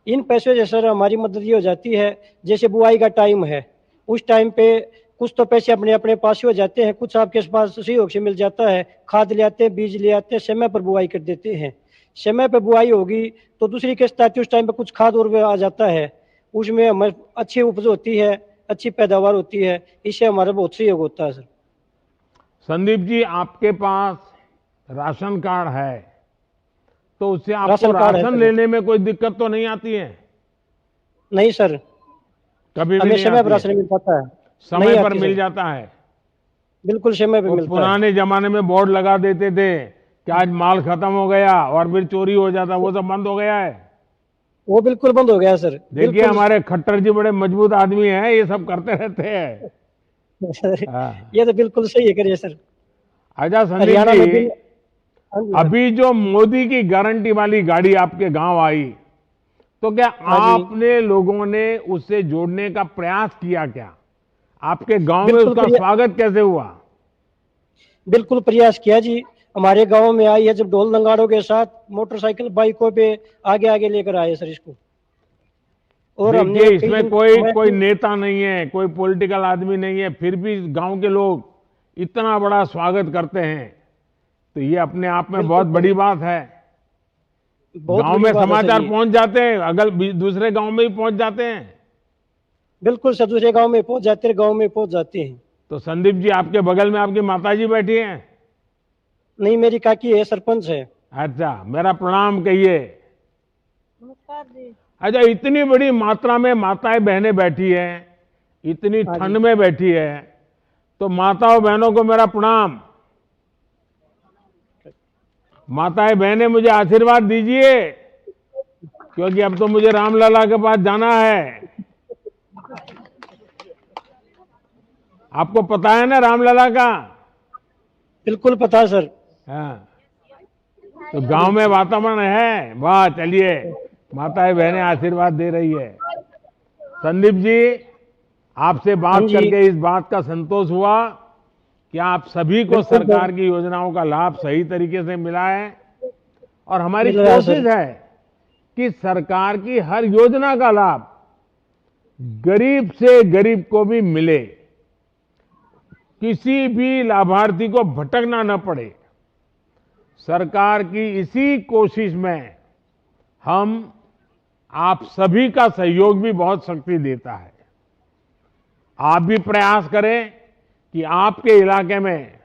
इन पैसों से सर हमारी मदद ये हो जाती है, जैसे बुआई का टाइम है, उस टाइम पे कुछ तो पैसे अपने अपने पास ही हो जाते हैं, कुछ आपके पास सहयोग से मिल जाता है। खाद ले आते हैं, बीज ले आते हैं, समय पर बुआई कर देते हैं। समय पर बुआई होगी तो दूसरी किस्त आती है, उस टाइम पे कुछ खाद और आ जाता है, उसमें हमें अच्छी उपज होती है, अच्छी पैदावार होती है, इससे हमारा बहुत सहयोग होता है सर। संदीप जी, आपके पास राशन कार्ड है तो उससे आपको राशन कार्ड है राशन सर। लेने में कोई दिक्कत तो नहीं आती है? नहीं सर, कभी भी हमें नहीं समय आती पर है? राशन मिल पाता है। समय नहीं पर आती मिल सर। जाता है? बिल्कुल समय पर वो मिलता है। पुराने जमाने में बोर्ड लगा देते थे कि आज माल खत्म हो गया और फिर चोरी हो जाता, वो सब बंद हो गया है। वो बिल्कुल बंद हो गया सर। देखिए, बिल्कुल हमारे खट्टर जी बड़े मजबूत आदमी हैं, ये सब करते रहते हैं। सर, हाँ। ये तो बिल्कुल सही है, करिए सर। अच्छा संदीप हरियाणा में जी, भी। हाँ जी सर। अभी जो मोदी की गारंटी वाली गाड़ी आपके गांव आई, तो क्या हाँ जी। आपने लोगों ने उससे जोड़ने का प्रयास किया क्या? आपके गांव में बिल्कुल उसका प्रया- स्वागत कैसे हुआ? बिल्कुल प्रयास किया जी। हमारे गांव में आई है, जब ढोल नगाड़ों के साथ मोटरसाइकिल बाइकों पे आगे आगे लेकर आए सर इसको। और हमने देखिए, कई इसमें दिन कोई नेता नहीं है, कोई पॉलिटिकल आदमी नहीं है, फिर भी गांव के लोग इतना बड़ा स्वागत करते हैं, तो ये अपने आप में बहुत बड़ी बात है। बहुत गांव बड़ी में बात है सर समाचार ये। पहुंच जाते हैं, अगल दूसरे गांव में भी पहुंच जाते हैं। बिल्कुल सर, दूसरे गांव में पहुंच जाते हैं, गांव में पहुंच जाते हैं। तो संदीप जी, आपके बगल में आपकी माताजी बैठी हैं? नहीं, मेरी काकी है, सरपंच है। अच्छा, मेरा प्रणाम कहिए। नमस्कार जी। अच्छा, इतनी बड़ी मात्रा में माताएं बहनें बैठी हैं, इतनी हाँ ठंड जी। में बैठी है, तो माताओं बहनों को मेरा प्रणाम। माताएं बहनें, मुझे आशीर्वाद दीजिए, क्योंकि अब तो मुझे रामलला के पास जाना है। आपको पता है ना रामलला का? बिल्कुल पता है सर। हाँ, तो गांव में वातावरण है। वाह, चलिए, माताएं बहनें आशीर्वाद दे रही है। संदीप जी, आपसे बात हाँ जी। करके इस बात का संतोष हुआ कि आप सभी को बिल्कुल सर। सरकार की योजनाओं का लाभ सही तरीके से मिला है, और हमारी मिल रहा है कोशिश सर। है कि सरकार की हर योजना का लाभ गरीब से गरीब को भी मिले, किसी भी लाभार्थी को भटकना न पड़े। सरकार की इसी कोशिश में हम आप सभी का सहयोग भी बहुत शक्ति देता है। आप भी प्रयास करें कि आपके इलाके में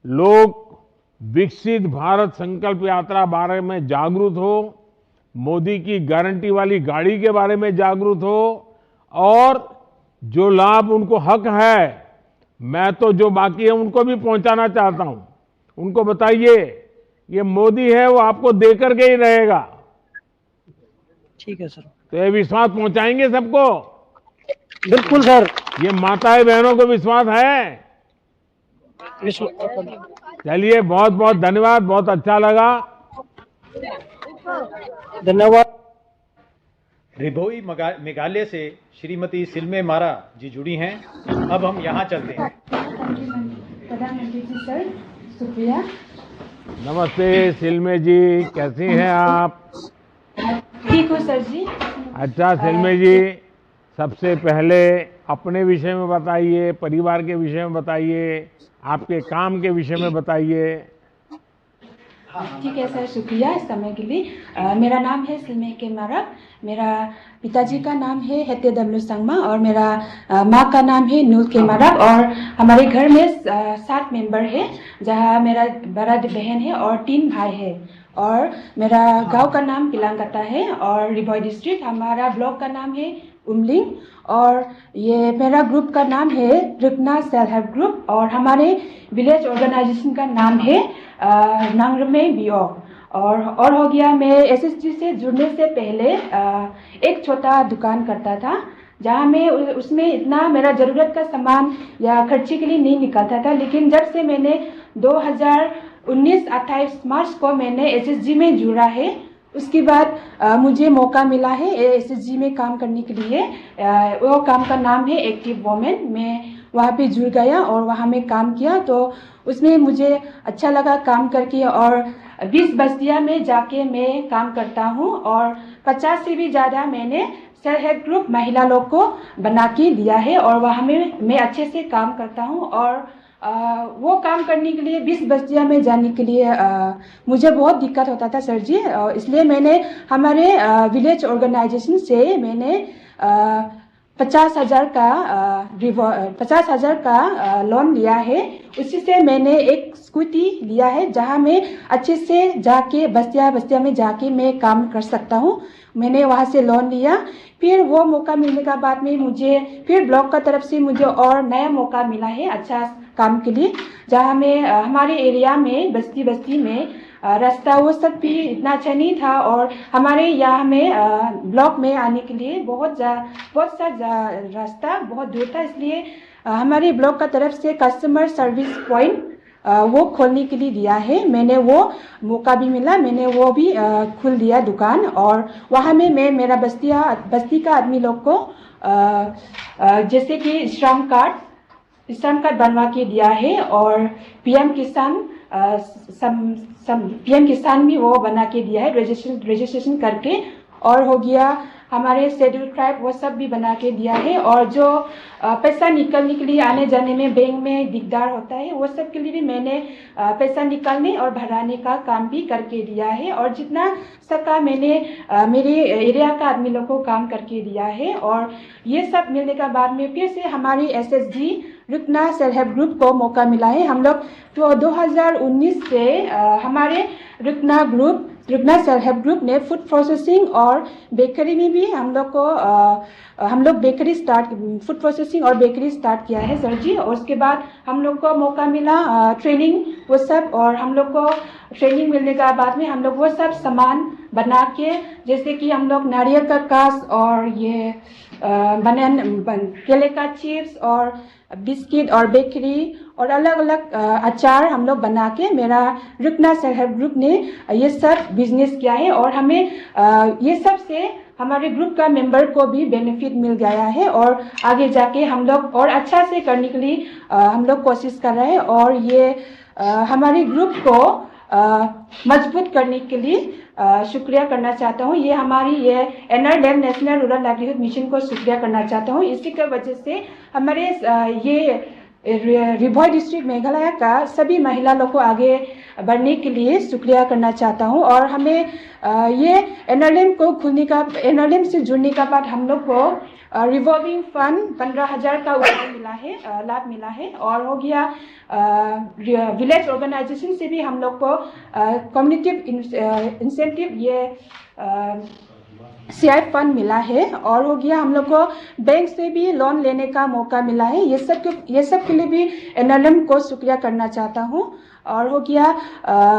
लोग विकसित भारत संकल्प यात्रा बारे में जागरूक हो, मोदी की गारंटी वाली गाड़ी के बारे में जागरूक हो, और जो लाभ उनको हक है, मैं तो जो बाकी है उनको भी पहुंचाना चाहता हूं। उनको बताइए, ये मोदी है, वो आपको देकर के ही रहेगा। ठीक है सर। तो ये विश्वास पहुंचाएंगे सबको? बिल्कुल सर। ये माताएं बहनों को विश्वास है? चलिए, बहुत बहुत धन्यवाद, बहुत अच्छा लगा। धन्यवाद। रिभोई मेघालय से श्रीमती सिलमे मारा जी जुड़ी हैं। अब हम यहाँ चलते हैं। प्रधानमंत्री जी सर, शुक्रिया। नमस्ते सिलमे जी, कैसी हैं आप? ठीक हो सर जी। अच्छा सिलमे जी, सबसे पहले अपने विषय में बताइए, परिवार के विषय में बताइए, आपके काम के विषय में बताइए। ठीक है सर, शुक्रिया इस समय के लिए। मेरा नाम है सिलमे के मारक। मेरा पिताजी का नाम है हेते डब्ल्यू संगमा और मेरा माँ का नाम है नूल के मारक। और हमारे घर में 7 मेंबर है, जहाँ मेरा बड़ा बहन है और 3 भाई है। और मेरा गांव का नाम पिलांगकता है और रिभोई डिस्ट्रिक्ट। हमारा ब्लॉक का नाम है उमलिंग। और ये मेरा ग्रुप का नाम है रुकना सेल्फ हेल्प ग्रुप। और हमारे विलेज ऑर्गेनाइजेशन का नाम है नांगरमे बीओ। और हो गया, मैं एसएसजी से जुड़ने से पहले एक छोटा दुकान करता था, जहाँ मैं उसमें इतना मेरा ज़रूरत का सामान या खर्चे के लिए नहीं निकालता था। लेकिन जब से मैंने 2019-28 मार्च को मैंने एसएसजी में जुड़ा है, उसके बाद मुझे मौका मिला है एसएसजी में काम करने के लिए। वो काम का नाम है एक्टिव वोमेन। मैं वहाँ पे जुड़ गया और वहाँ में काम किया, तो उसमें मुझे अच्छा लगा काम करके। और 20 बस्तियाँ में जाके मैं काम करता हूँ और 50 से भी ज़्यादा मैंने सेल्फ हेल्प ग्रुप महिला लोग को बना के दिया है और वहाँ में मैं अच्छे से काम करता हूँ। और वो काम करने के लिए 20 बस्तियाँ में जाने के लिए मुझे बहुत दिक्कत होता था सर जी। इसलिए मैंने हमारे विलेज ऑर्गेनाइजेशन से मैंने 50,000 का लोन लिया है। उसी से मैंने एक स्कूटी लिया है जहाँ मैं अच्छे से जाके बस्तियाँ में जाके मैं काम कर सकता हूँ। मैंने वहाँ से लोन लिया। फिर वो मौका मिलने का बाद में मुझे फिर ब्लॉक का तरफ से मुझे और नया मौका मिला है अच्छा काम के लिए, जहाँ में हमारे एरिया में बस्ती में रास्ता वो सब भी इतना अच्छा नहीं था और हमारे यहाँ में ब्लॉक में आने के लिए बहुत सा रास्ता बहुत दूर था। इसलिए हमारे ब्लॉक का तरफ से कस्टमर सर्विस पॉइंट वो खोलने के लिए दिया है। मैंने वो मौका भी मिला, मैंने वो भी खोल दिया दुकान। और वहाँ में मैं मेरा बस्ती का आदमी लोग को जैसे कि श्रम कार्ड बनवा के दिया है और पीएम किसान भी वो बना के दिया है रजिस्ट्रेशन करके। और हो गया हमारे शेड्यूल ट्राइब वो सब भी बना के दिया है। और जो पैसा निकलने के लिए आने जाने में बैंक में दिकदार होता है वो सब के लिए भी मैंने पैसा निकालने और भराने का काम भी करके दिया है। और जितना सका मैंने मेरे एरिया का आदमी लोग को काम करके दिया है। और ये सब मिलने का बाद में फिर से हमारी एसएसजी रुकना सेल्फ हेल्प ग्रुप को मौका मिला है। हम लोग तो 2019 से हमारे रुकना सेल्फ हेल्प ग्रुप ने फूड प्रोसेसिंग और बेकरी में भी हम लोग फूड प्रोसेसिंग और बेकरी स्टार्ट किया है सर जी। और उसके बाद हम लोग को मौका मिला ट्रेनिंग वो सब, और हम लोग को ट्रेनिंग मिलने के बाद में हम लोग वो सब सामान बना के, जैसे कि हम लोग नारियल का कास और ये केले का चिप्स और बिस्किट और बेकरी और अलग अलग अचार हम लोग बना के मेरा रुकना सेल्फ हेल्प ग्रुप ने ये सब बिजनेस किया है। और हमें ये सब से हमारे ग्रुप का मेंबर को भी बेनिफिट मिल गया है और आगे जाके हम लोग और अच्छा से करने के लिए हम लोग कोशिश कर रहे हैं। और ये हमारे ग्रुप को मजबूत करने के लिए शुक्रिया करना चाहता हूँ। ये हमारी ये NRLM national rural livelihood mission को शुक्रिया करना चाहता हूँ। इसी की वजह से हमारे ये रिभॉय डिस्ट्रिक्ट मेघालय का सभी महिला लोग को आगे बढ़ने के लिए शुक्रिया करना चाहता हूँ। और हमें ये NRLM से जुड़ने का बाद हम लोग को रिवॉल्विंग फंड 15,000 का लाभ मिला है। और हो गया विलेज ऑर्गेनाइजेशन से भी हम लोग को कम्युनिटी इंसेंटिव ये CI फंड मिला है। और हो गया हम लोग को बैंक से भी लोन लेने का मौका मिला है। ये सब के लिए भी NRLM को शुक्रिया करना चाहता हूँ। और हो गया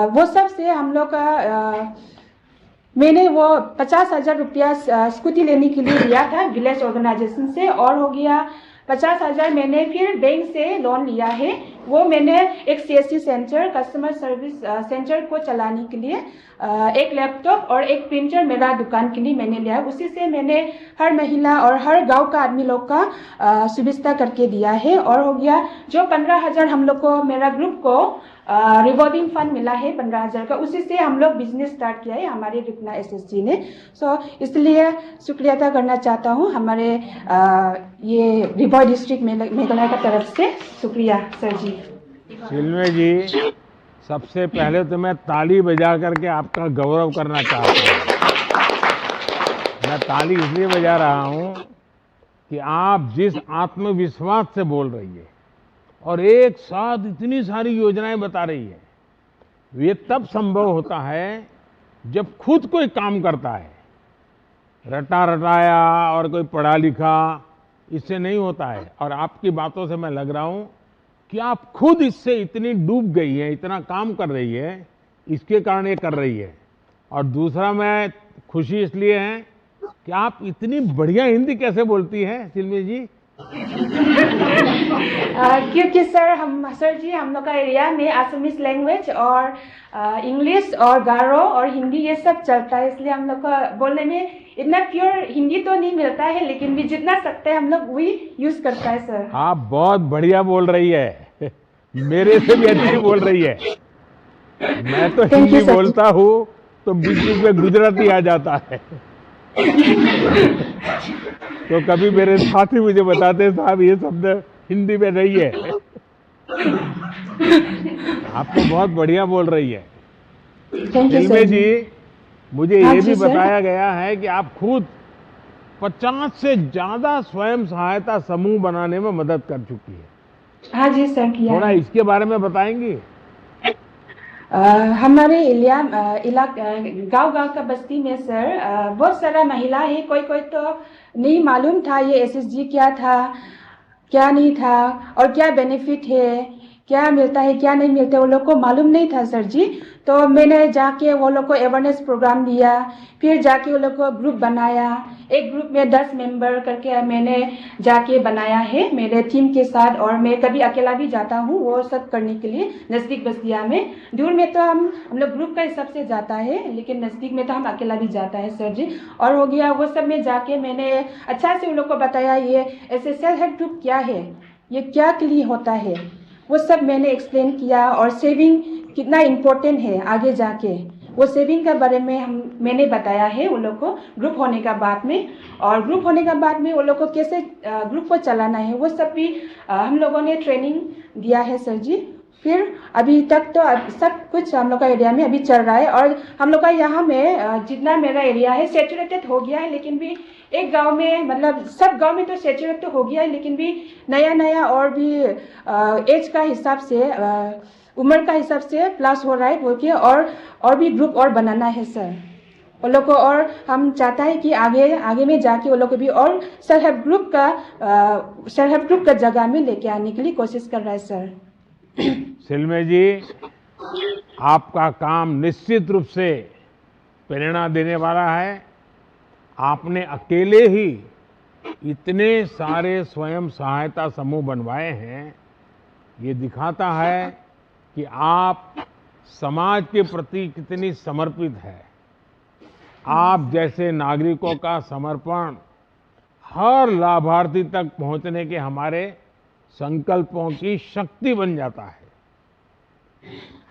वो सब से हम लोग का मैंने वो 50,000 रुपया स्कूटी लेने के लिए लिया था विलेज ऑर्गेनाइजेशन से। और हो गया 50,000 मैंने फिर बैंक से लोन लिया है। वो मैंने एक CSC centre customer service centre को चलाने के लिए एक लैपटॉप और एक प्रिंटर मेरा दुकान के लिए मैंने लिया है। उसी से मैंने हर महिला और हर गांव का आदमी लोग का सुविधा करके दिया है। और हो गया जो 15,000 हम लोग को मेरा ग्रुप को रिवॉल्विंग फंड मिला है 15,000 का, उसी से हम लोग बिजनेस स्टार्ट किया है हमारे रुकना SSG ने। इसलिए शुक्रिया अदा करना चाहता हूँ हमारे ये रिभॉय डिस्ट्रिक्ट मेघालय का तरफ से। शुक्रिया सर जी। चिल्मे जी, सबसे पहले तो मैं ताली बजा करके आपका गौरव करना चाहता हूँ। मैं ताली इसलिए बजा रहा हूँ कि आप जिस आत्मविश्वास से बोल रही है और एक साथ इतनी सारी योजनाएं बता रही है, ये तब संभव होता है जब खुद कोई काम करता है। रटा रटाया और कोई पढ़ा लिखा इससे नहीं होता है। और आपकी बातों से मैं लग रहा हूं कि आप खुद इससे इतनी डूब गई हैं, इतना काम कर रही है, इसके कारण ये कर रही है। और दूसरा मैं खुशी इसलिए है कि आप इतनी बढ़िया हिंदी कैसे बोलती हैं चिल्मी जी, क्योंकि सर जी हम लोग का एरिया में असमीज लैंग्वेज और इंग्लिश और गारो और हिंदी ये सब चलता है, इसलिए हम लोग का बोलने में इतना प्योर हिंदी तो नहीं मिलता है, लेकिन भी जितना सकते हैं हम लोग वही यूज करता है सर। आप बहुत बढ़िया बोल रही है, मेरे से भी अच्छी बोल रही है। मैं तो हिंदी बोलता हूँ तो बीच बीच में गुजराती आ जाता है। तो कभी मेरे साथी मुझे बताते हैं साहब ये शब्द हिंदी में नहीं है। आप तो बहुत बढ़िया बोल रही है। दिलमे जी, मुझे ये भी बताया गया है कि आप खुद 50 से ज्यादा स्वयं सहायता समूह बनाने में मदद कर चुकी है। हाँ जी सर, किया थोड़ा इसके बारे में बताएंगी? हमारे गांव का बस्ती में सर बहुत सारा महिला है, कोई तो नहीं मालूम था ये एसएसजी क्या था क्या नहीं था और क्या बेनिफिट है, क्या मिलता है क्या नहीं मिलता, वो लोग को मालूम नहीं था सर जी। तो मैंने जाके वो लोग को अवेयरनेस प्रोग्राम दिया, फिर जाके वो लोग को ग्रुप बनाया, एक ग्रुप में 10 मेंबर करके मैंने जाके बनाया है मेरे टीम के साथ, और मैं कभी अकेला भी जाता हूँ वो सब करने के लिए नज़दीक बस्तिया में। दूर में तो हम लोग ग्रुप का हिसाब से जाता है, लेकिन नज़दीक में तो हम अकेला भी जाता है सर जी। और हो गया वो सब में जाके मैंने अच्छा से उन लोग को बताया ये ऐसे सेल्फ हेल्प ग्रुप क्या है, ये क्या के लिए होता है, वो सब मैंने एक्सप्लेन किया। और सेविंग कितना इम्पोर्टेंट है आगे जाके, वो सेविंग के बारे में मैंने बताया है वो लोग को ग्रुप होने का बाद में। और ग्रुप होने का बाद में वो लोग को कैसे ग्रुप को चलाना है वो सब भी हम लोगों ने ट्रेनिंग दिया है सर जी। फिर अभी तक तो सब कुछ हम लोग का एरिया में अभी चल रहा है। और हम लोग का यहाँ में जितना मेरा एरिया है सेचुरेटेड हो गया है, लेकिन भी एक गांव में मतलब सब गांव में तो सेचुरेट तो हो गया है, लेकिन भी नया और भी एज का हिसाब से उम्र का हिसाब से प्लस हो रहा है बोल के, और भी ग्रुप और बनाना है सर वो लोग को। और हम चाहता है कि आगे में जाके वो लोग को भी और सेल्फ हेल्प ग्रुप का जगह में लेके आने के लिए कोशिश कर रहा है सर। सिलमे जी, आपका काम निश्चित रूप से प्रेरणा देने वाला है। आपने अकेले ही इतने सारे स्वयं सहायता समूह बनवाए हैं, ये दिखाता है कि आप समाज के प्रति कितनी समर्पित है। आप जैसे नागरिकों का समर्पण हर लाभार्थी तक पहुंचने के हमारे संकल्पों की शक्ति बन जाता है।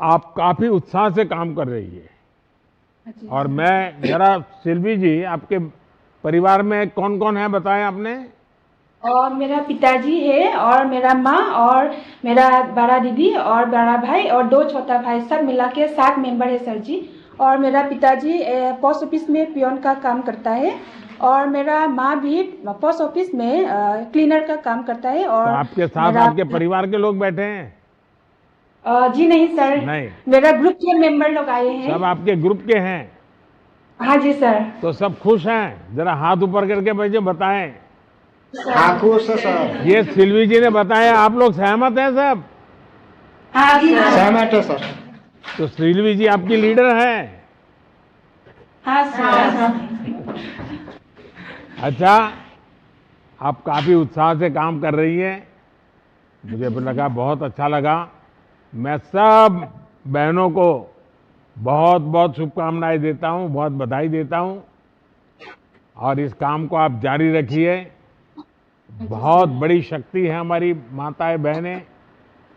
आप काफी उत्साह से काम कर रही है। और मैं जरा सिल्वी जी, आपके परिवार में कौन कौन है बताएं आपने? और मेरा पिताजी है और मेरा माँ और मेरा बड़ा दीदी और बड़ा भाई और 2 छोटा भाई, सब मिला के 7 मेंबर है सर जी। और मेरा पिताजी पोस्ट ऑफिस में पियोन का काम करता है और मेरा माँ भी पोस्ट ऑफिस में क्लीनर का काम करता है। और तो आपके साथ आपके परिवार के लोग बैठे हैं? जी नहीं सर, नहीं, मेरा ग्रुप के मेंबर लोग आए हैं। सब आपके ग्रुप के हैं? हाँ जी सर। तो सब खुश हैं? जरा हाथ ऊपर करके मुझे बताएं। हाँ खुश है सर। ये सिल्वी जी ने बताया, आप लोग सहमत हैं सब? हाँ सहमत है सर। तो सिल्वी जी आपकी लीडर है? हाँ सर। अच्छा, आप काफी उत्साह से काम कर रही है, मुझे लगा बहुत अच्छा लगा। मैं सब बहनों को बहुत बहुत शुभकामनाएं देता हूं, बहुत बधाई देता हूं। और इस काम को आप जारी रखिए। बहुत बड़ी शक्ति है हमारी माताएं बहनें,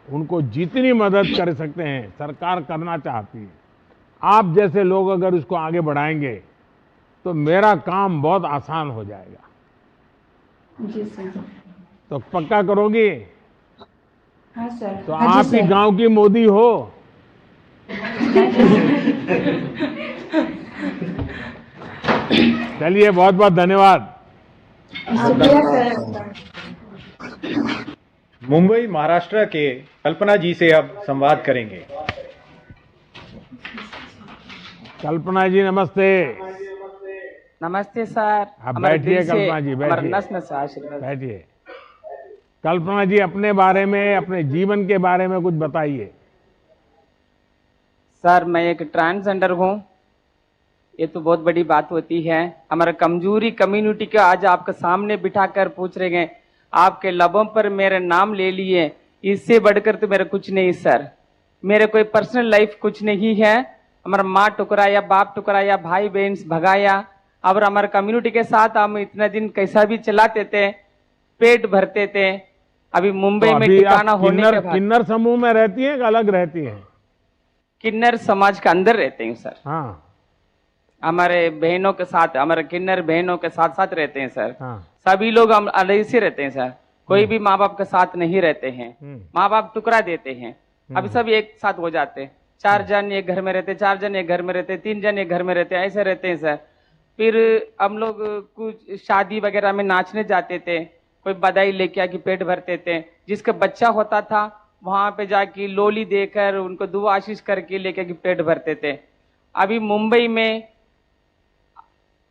उनको जितनी मदद कर सकते हैं सरकार करना चाहती है। आप जैसे लोग अगर उसको आगे बढ़ाएंगे तो मेरा काम बहुत आसान हो जाएगा। जी सर। तो पक्का करोगी? हाँ सर। तो आप ही गांव की मोदी हो। चलिए, बहुत बहुत धन्यवाद। मुंबई महाराष्ट्र के कल्पना जी से अब संवाद करेंगे। कल्पना जी नमस्ते। नमस्ते सर। आप बैठिए कल्पना जी, बैठिए। कल्पना जी, अपने बारे में, अपने जीवन के बारे में कुछ बताइए। सर, मैं एक ट्रांसजेंडर हूँ। ये तो बहुत बड़ी बात होती है। हमारा कमजोरी कम्युनिटी का आज आपके सामने बिठाकर पूछ रहे हैं, आपके लबों पर मेरा नाम ले लिए, इससे बढ़कर तो मेरा कुछ नहीं सर। मेरे कोई पर्सनल लाइफ कुछ नहीं है। हमारा माँ टुकराया, बाप टुकराया, भाई बहन भगाया, और हमारे कम्युनिटी के साथ हम इतना दिन कैसा भी चलाते थे, पेट भरते थे। अभी मुंबई तो में अभी ठिकाना आप होने के बाद किन्नर समूह में रहती हैं कि अलग रहती हैं? किन्नर समाज के अंदर रहते हैं सर। हाँ, हमारे बहनों के साथ, हमारे किन्नर बहनों के साथ साथ रहते हैं सर। हाँ। सभी लोग हम अलग से रहते हैं सर। कोई भी माँ बाप के साथ नहीं रहते हैं। माँ बाप टुकड़ा देते हैं। अभी सब एक साथ हो जाते, 4 जन एक घर में रहते, 4 जन एक घर में रहते, 3 जन एक घर में रहते, ऐसे रहते हैं सर। फिर हम लोग कुछ शादी वगैरह में नाचने जाते थे, कोई बधाई लेके आके पेट भरते थे। जिसका बच्चा होता था वहां पे जाके लोली देकर उनको दुआ आशीष करके लेके आके पेट भरते थे। अभी मुंबई में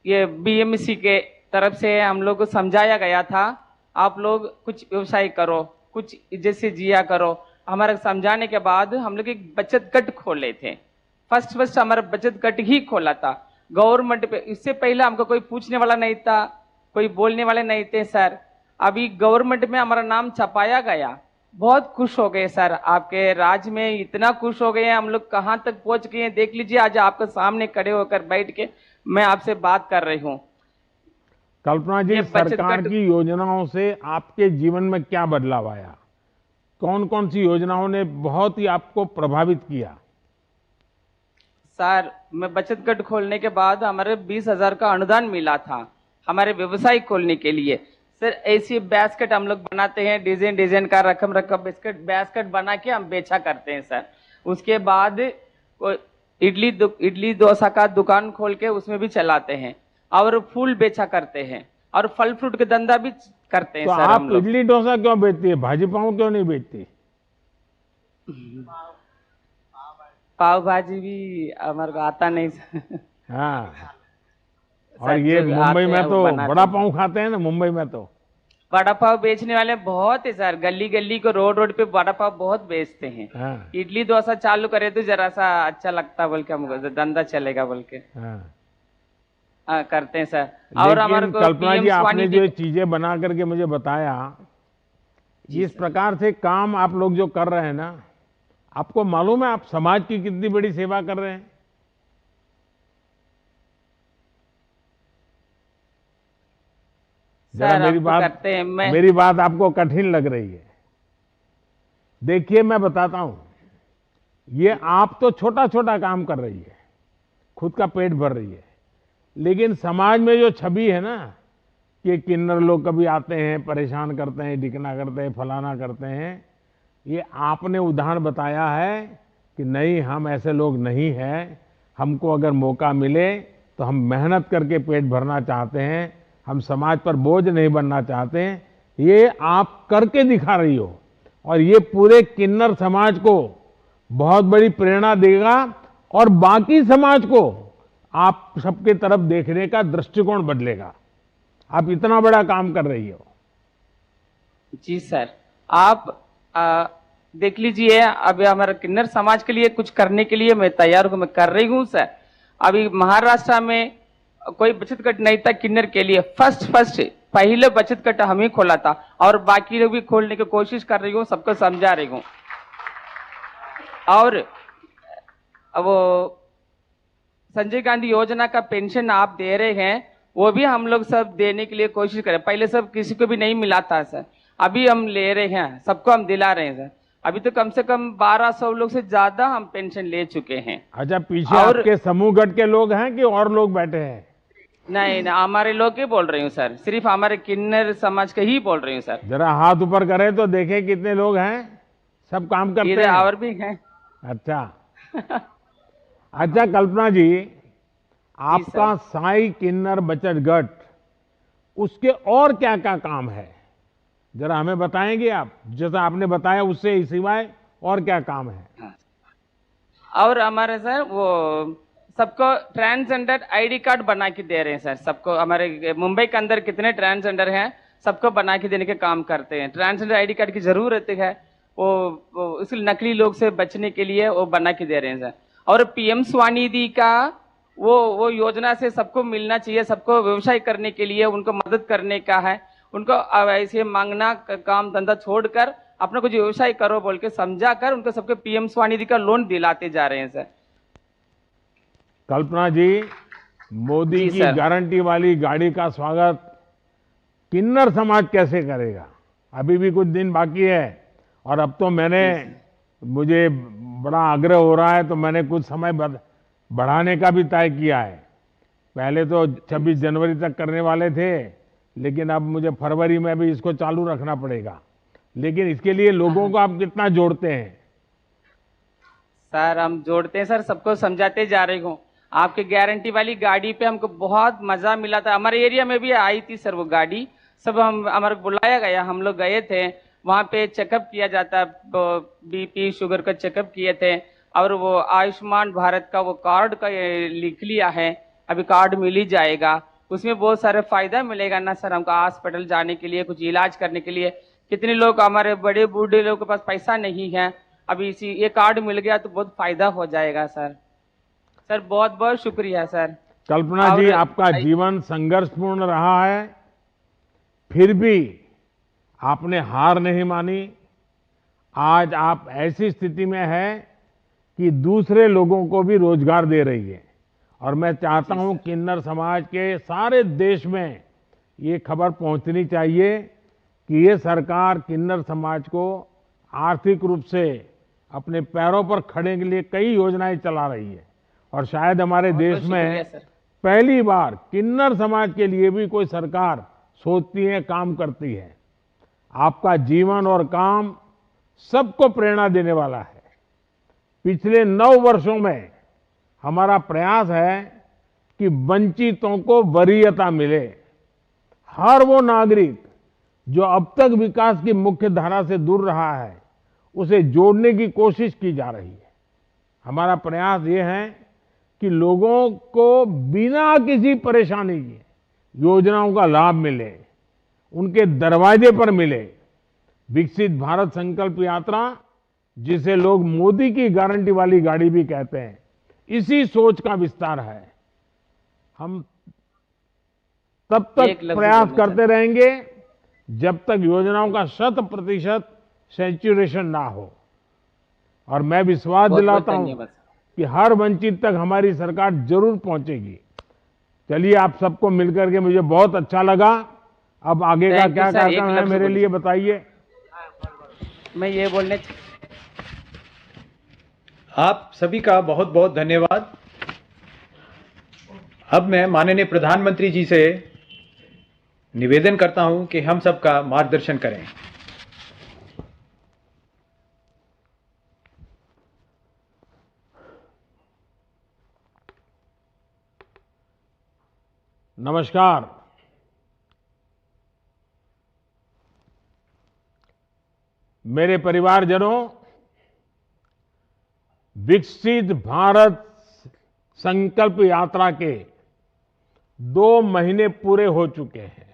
ये बीएमसी के तरफ से हम लोग को समझाया गया था, आप लोग कुछ व्यवसाय करो, कुछ इज्जत से जिया करो। हमारे समझाने के बाद हम लोग एक बचत गट खोले थे। फर्स्ट हमारा बचत गट ही खोला था गवर्नमेंट पे। इससे पहले हमको कोई पूछने वाला नहीं था, कोई बोलने वाले नहीं थे सर। अभी गवर्नमेंट में हमारा नाम छपाया गया, बहुत खुश हो गए सर। आपके राज्य में इतना खुश हो गए हैं, हम लोग कहाँ तक पहुंच गए हैं देख लीजिए। आज आपके सामने खड़े होकर बैठ के मैं आपसे बात कर रही हूँ। कल्पना जी, सरकार की योजनाओं से आपके जीवन में क्या बदलाव आया? कौन कौन सी योजनाओं ने बहुत ही आपको प्रभावित किया? सर, मैं बचत गट खोलने के बाद हमारे 20,000 का अनुदान मिला था हमारे व्यवसाय खोलने के लिए। सर, ऐसी बास्केट हम लोग बनाते हैं, डिजाइन का रकम बास्केट बना के हम बेचा करते हैं सर। उसके बाद इडली डोसा का दुकान खोल के उसमें भी चलाते हैं, और फूल बेचा करते हैं, और फल फ्रूट का धंधा भी करते हैं। तो सर, आप इडली डोसा क्यों बेचती है, भाजी पाव क्यों नहीं बेचती? पाव भाजी भी हमारे को आता नहीं सर। हाँ, और ये मुंबई में तो बड़ा पाव खाते हैं ना, मुंबई में तो बड़ा पाव बेचने वाले बहुत है सर। गली गली को रोड पे बड़ा पाव बहुत बेचते हैं। हाँ। इडली डोसा चालू करे तो जरा सा अच्छा लगता बोल के हमको, धंधा चलेगा बोल के करते हैं सर। और हमारे को कल्पना जी, आपने जो चीजें बना करके मुझे बताया, इस प्रकार से काम आप लोग जो कर रहे हैं ना, आपको मालूम है आप समाज की कितनी बड़ी सेवा कर रहे हैं? जरा मेरी बात आपको कठिन लग रही है। देखिए, मैं बताता हूं, ये आप तो छोटा छोटा काम कर रही है, खुद का पेट भर रही है, लेकिन समाज में जो छवि है ना कि किन्नर लोग कभी आते हैं, परेशान करते हैं, डिकना करते हैं, फलाना करते हैं, ये आपने उदाहरण बताया है कि नहीं, हम ऐसे लोग नहीं हैं। हमको अगर मौका मिले तो हम मेहनत करके पेट भरना चाहते हैं, हम समाज पर बोझ नहीं बनना चाहते हैं। ये आप करके दिखा रही हो, और ये पूरे किन्नर समाज को बहुत बड़ी प्रेरणा देगा, और बाकी समाज को आप सबके तरफ देखने का दृष्टिकोण बदलेगा। आप इतना बड़ा काम कर रही हो। जी सर, आप देख लीजिए, अभी हमारे किन्नर समाज के लिए कुछ करने के लिए मैं तैयार हूँ, मैं कर रही हूँ सर। अभी महाराष्ट्र में कोई बचत गट नहीं था किन्नर के लिए। फर्स्ट पहले बचत गट हम ही खोला था, और बाकी लोग भी खोलने की कोशिश कर रही हूँ, सबको समझा रही हूँ। और वो संजय गांधी योजना का पेंशन आप दे रहे हैं, वो भी हम लोग सब देने के लिए कोशिश करें। पहले सब किसी को भी नहीं मिला था सर, अभी हम ले रहे हैं, सबको हम दिला रहे हैं सर। अभी तो कम से कम 1200 लोग से ज्यादा हम पेंशन ले चुके हैं। अच्छा, पीछे आपके समूह गट के लोग हैं कि और लोग बैठे हैं? नहीं, हमारे लोग ही बोल रही हूँ सर, सिर्फ हमारे किन्नर समाज के ही बोल रही हूँ सर। जरा हाथ ऊपर करें तो देखें कितने लोग हैं, सब काम करते हैं? और भी हैं। अच्छा अच्छा, कल्पना जी, आपका साई किन्नर बचत गट, उसके और क्या क्या काम है, जरा हमें बताएंगे आप? जैसा आपने बताया उससे सिवाय और क्या काम है? और हमारे सर वो सबको ट्रांसजेंडर आईडी कार्ड बना के दे रहे हैं सर। सबको, हमारे मुंबई के अंदर कितने ट्रांसजेंडर हैं, सबको बना के देने के काम करते हैं। ट्रांसजेंडर आईडी कार्ड की जरूरत है, वो इसलिए नकली लोग से बचने के लिए वो बना के दे रहे हैं सर। और पीएम स्वनिधि का वो योजना से सबको मिलना चाहिए, सबको व्यवसाय करने के लिए उनको मदद करने का है। उनको अब ऐसे मांगना काम धंधा छोड़कर अपना कुछ व्यवसाय करो बोल के समझा कर उनको सबके पीएम स्वनिधि का लोन दिलाते जा रहे हैं सर। कल्पना जी, मोदी की गारंटी वाली गाड़ी का स्वागत किन्नर समाज कैसे करेगा? अभी भी कुछ दिन बाकी है और अब तो मुझे बड़ा आग्रह हो रहा है तो मैंने कुछ समय बढ़ाने का भी तय किया है। पहले तो 26 जनवरी तक करने वाले थे, लेकिन अब मुझे फरवरी में भी इसको चालू रखना पड़ेगा। लेकिन इसके लिए लोगों को आप कितना जोड़ते हैं? सर हम जोड़ते हैं सर, सबको समझाते जा रही हूँ। आपकी गारंटी वाली गाड़ी पे हमको बहुत मजा मिला था। हमारे एरिया में भी आई थी सर वो गाड़ी, सब हमारे बुलाया गया, हम लोग गए थे, वहाँ पे चेकअप किया जाता, बीपी शुगर का चेकअप किए थे और वो आयुष्मान भारत का वो कार्ड का लिख लिया है, अभी कार्ड मिल ही जाएगा, उसमें बहुत सारे फायदा मिलेगा ना सर हमको हॉस्पिटल जाने के लिए, कुछ इलाज करने के लिए। कितने लोग हमारे बड़े बूढ़े लोगों के पास पैसा नहीं है, अभी ये कार्ड मिल गया तो बहुत फायदा हो जाएगा सर। सर बहुत बहुत शुक्रिया सर। कल्पना जी, आपका जीवन संघर्षपूर्ण रहा है, फिर भी आपने हार नहीं मानी। आज आप ऐसी स्थिति में हैं कि दूसरे लोगों को भी रोजगार दे रही है और मैं चाहता हूं किन्नर समाज के सारे देश में ये खबर पहुंचनी चाहिए कि ये सरकार किन्नर समाज को आर्थिक रूप से अपने पैरों पर खड़े के लिए कई योजनाएं चला रही है और शायद हमारे देश में पहली बार किन्नर समाज के लिए भी कोई सरकार सोचती है, काम करती है। आपका जीवन और काम सबको प्रेरणा देने वाला है। पिछले 9 वर्षों में हमारा प्रयास है कि वंचितों को वरीयता मिले। हर वो नागरिक जो अब तक विकास की मुख्य धारा से दूर रहा है, उसे जोड़ने की कोशिश की जा रही है। हमारा प्रयास ये है कि लोगों को बिना किसी परेशानी के योजनाओं का लाभ मिले, उनके दरवाजे पर मिले। विकसित भारत संकल्प यात्रा, जिसे लोग मोदी की गारंटी वाली गाड़ी भी कहते हैं, इसी सोच का विस्तार है। हम तब तक प्रयास करते रहेंगे जब तक योजनाओं का 100% सैचुरेशन ना हो। और मैं विश्वास दिलाता हूं कि हर वंचित तक हमारी सरकार जरूर पहुंचेगी। चलिए, आप सबको मिलकर के मुझे बहुत अच्छा लगा। अब आगे का क्या कार्यक्रम है मेरे लिए बताइए। मैं ये बोलने, आप सभी का बहुत बहुत धन्यवाद। अब मैं माननीय प्रधानमंत्री जी से निवेदन करता हूं कि हम सबका मार्गदर्शन करें। नमस्कार। मेरे परिवारजनों, विकसित भारत संकल्प यात्रा के 2 महीने पूरे हो चुके हैं।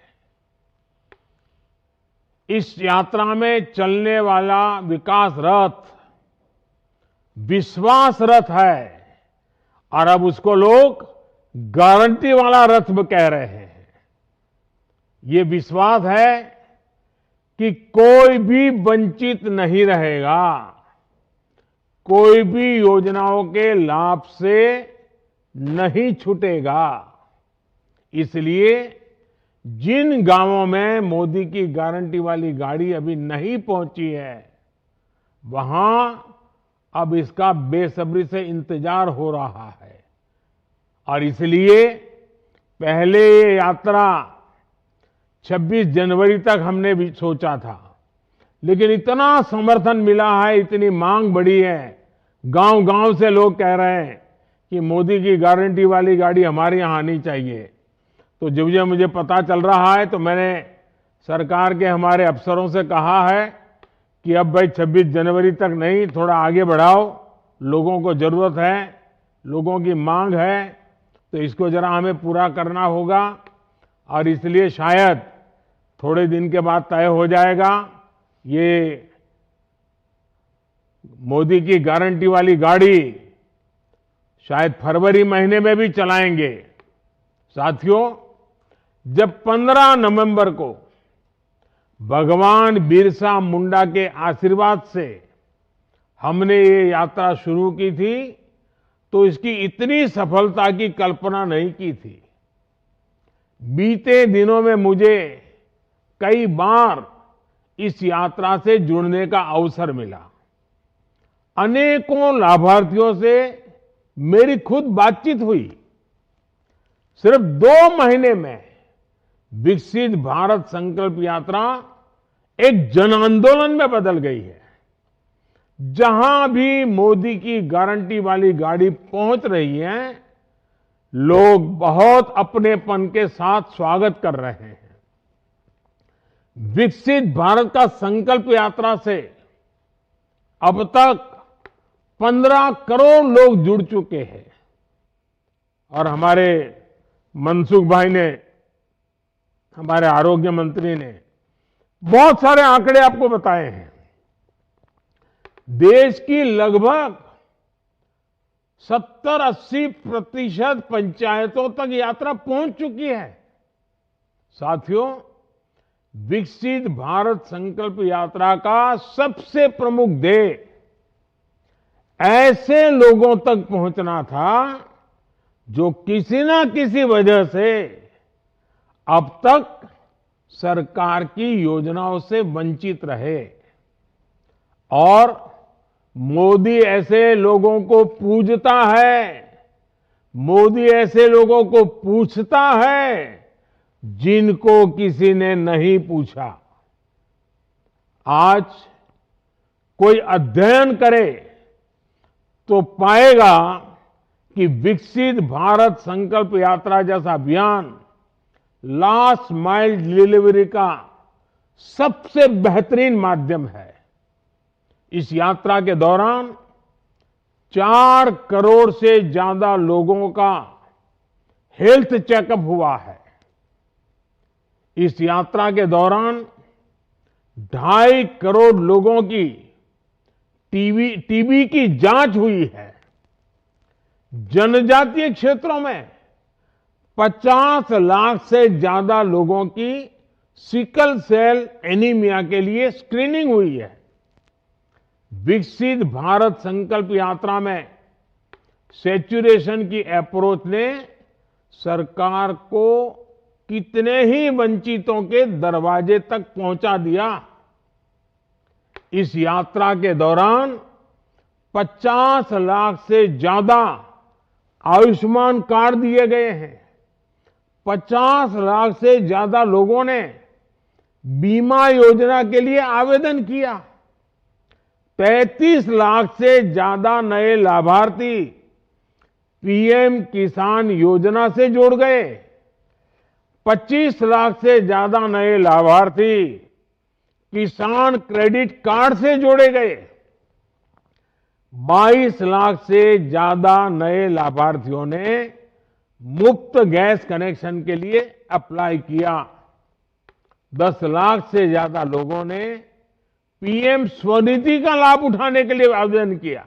इस यात्रा में चलने वाला विकास रथ विश्वास रथ है और अब उसको लोग गारंटी वाला रथ कह रहे हैं। ये विश्वास है कि कोई भी वंचित नहीं रहेगा, कोई भी योजनाओं के लाभ से नहीं छूटेगा। इसलिए जिन गांवों में मोदी की गारंटी वाली गाड़ी अभी नहीं पहुंची है, वहां अब इसका बेसब्री से इंतजार हो रहा है। और इसलिए पहले ये यात्रा 26 जनवरी तक हमने भी सोचा था, लेकिन इतना समर्थन मिला है, इतनी मांग बढ़ी है, गांव-गांव से लोग कह रहे हैं कि मोदी की गारंटी वाली गाड़ी हमारे यहां आनी चाहिए। तो जब मुझे पता चल रहा है तो मैंने सरकार के हमारे अफसरों से कहा है कि अब भाई 26 जनवरी तक नहीं, थोड़ा आगे बढ़ाओ, लोगों को जरूरत है, लोगों की मांग है, तो इसको जरा हमें पूरा करना होगा। और इसलिए शायद थोड़े दिन के बाद तय हो जाएगा, ये मोदी की गारंटी वाली गाड़ी शायद फरवरी महीने में भी चलाएंगे। साथियों, जब 15 नवंबर को भगवान बिरसा मुंडा के आशीर्वाद से हमने ये यात्रा शुरू की थी तो इसकी इतनी सफलता की कल्पना नहीं की थी। बीते दिनों में मुझे कई बार इस यात्रा से जुड़ने का अवसर मिला। अनेकों लाभार्थियों से मेरी खुद बातचीत हुई। सिर्फ 2 महीने में विकसित भारत संकल्प यात्रा एक जन आंदोलन में बदल गई है। जहां भी मोदी की गारंटी वाली गाड़ी पहुंच रही है, लोग बहुत अपनेपन के साथ स्वागत कर रहे हैं। विकसित भारत का संकल्प यात्रा से अब तक 15 करोड़ लोग जुड़ चुके हैं और हमारे मनसुख भाई ने, हमारे आरोग्य मंत्री ने बहुत सारे आंकड़े आपको बताए हैं। देश की लगभग 70-80% पंचायतों तक यात्रा पहुंच चुकी है। साथियों, विकसित भारत संकल्प यात्रा का सबसे प्रमुख ध्येय ऐसे लोगों तक पहुंचना था जो किसी ना किसी वजह से अब तक सरकार की योजनाओं से वंचित रहे। और मोदी ऐसे लोगों को पूजता है, मोदी ऐसे लोगों को पूछता है जिनको किसी ने नहीं पूछा। आज कोई अध्ययन करे तो पाएगा कि विकसित भारत संकल्प यात्रा जैसा अभियान लास्ट माइल डिलीवरी का सबसे बेहतरीन माध्यम है। इस यात्रा के दौरान 4 करोड़ से ज्यादा लोगों का हेल्थ चेकअप हुआ है। इस यात्रा के दौरान 2.5 करोड़ लोगों की टीबी की जांच हुई है। जनजातीय क्षेत्रों में 50 लाख से ज्यादा लोगों की सिकल सेल एनीमिया के लिए स्क्रीनिंग हुई है। विकसित भारत संकल्प यात्रा में सैचुरेशन की अप्रोच ने सरकार को कितने ही वंचितों के दरवाजे तक पहुंचा दिया। इस यात्रा के दौरान 50 लाख से ज्यादा आयुष्मान कार्ड दिए गए हैं। 50 लाख से ज्यादा लोगों ने बीमा योजना के लिए आवेदन किया। 33 लाख से ज्यादा नए लाभार्थी पीएम किसान योजना से जोड़ गए। 25 लाख से ज्यादा नए लाभार्थी किसान क्रेडिट कार्ड से जोड़े गए। 22 लाख से ज्यादा नए लाभार्थियों ने मुफ्त गैस कनेक्शन के लिए अप्लाई किया। 10 लाख से ज्यादा लोगों ने पीएम स्वनिधि का लाभ उठाने के लिए आवेदन किया।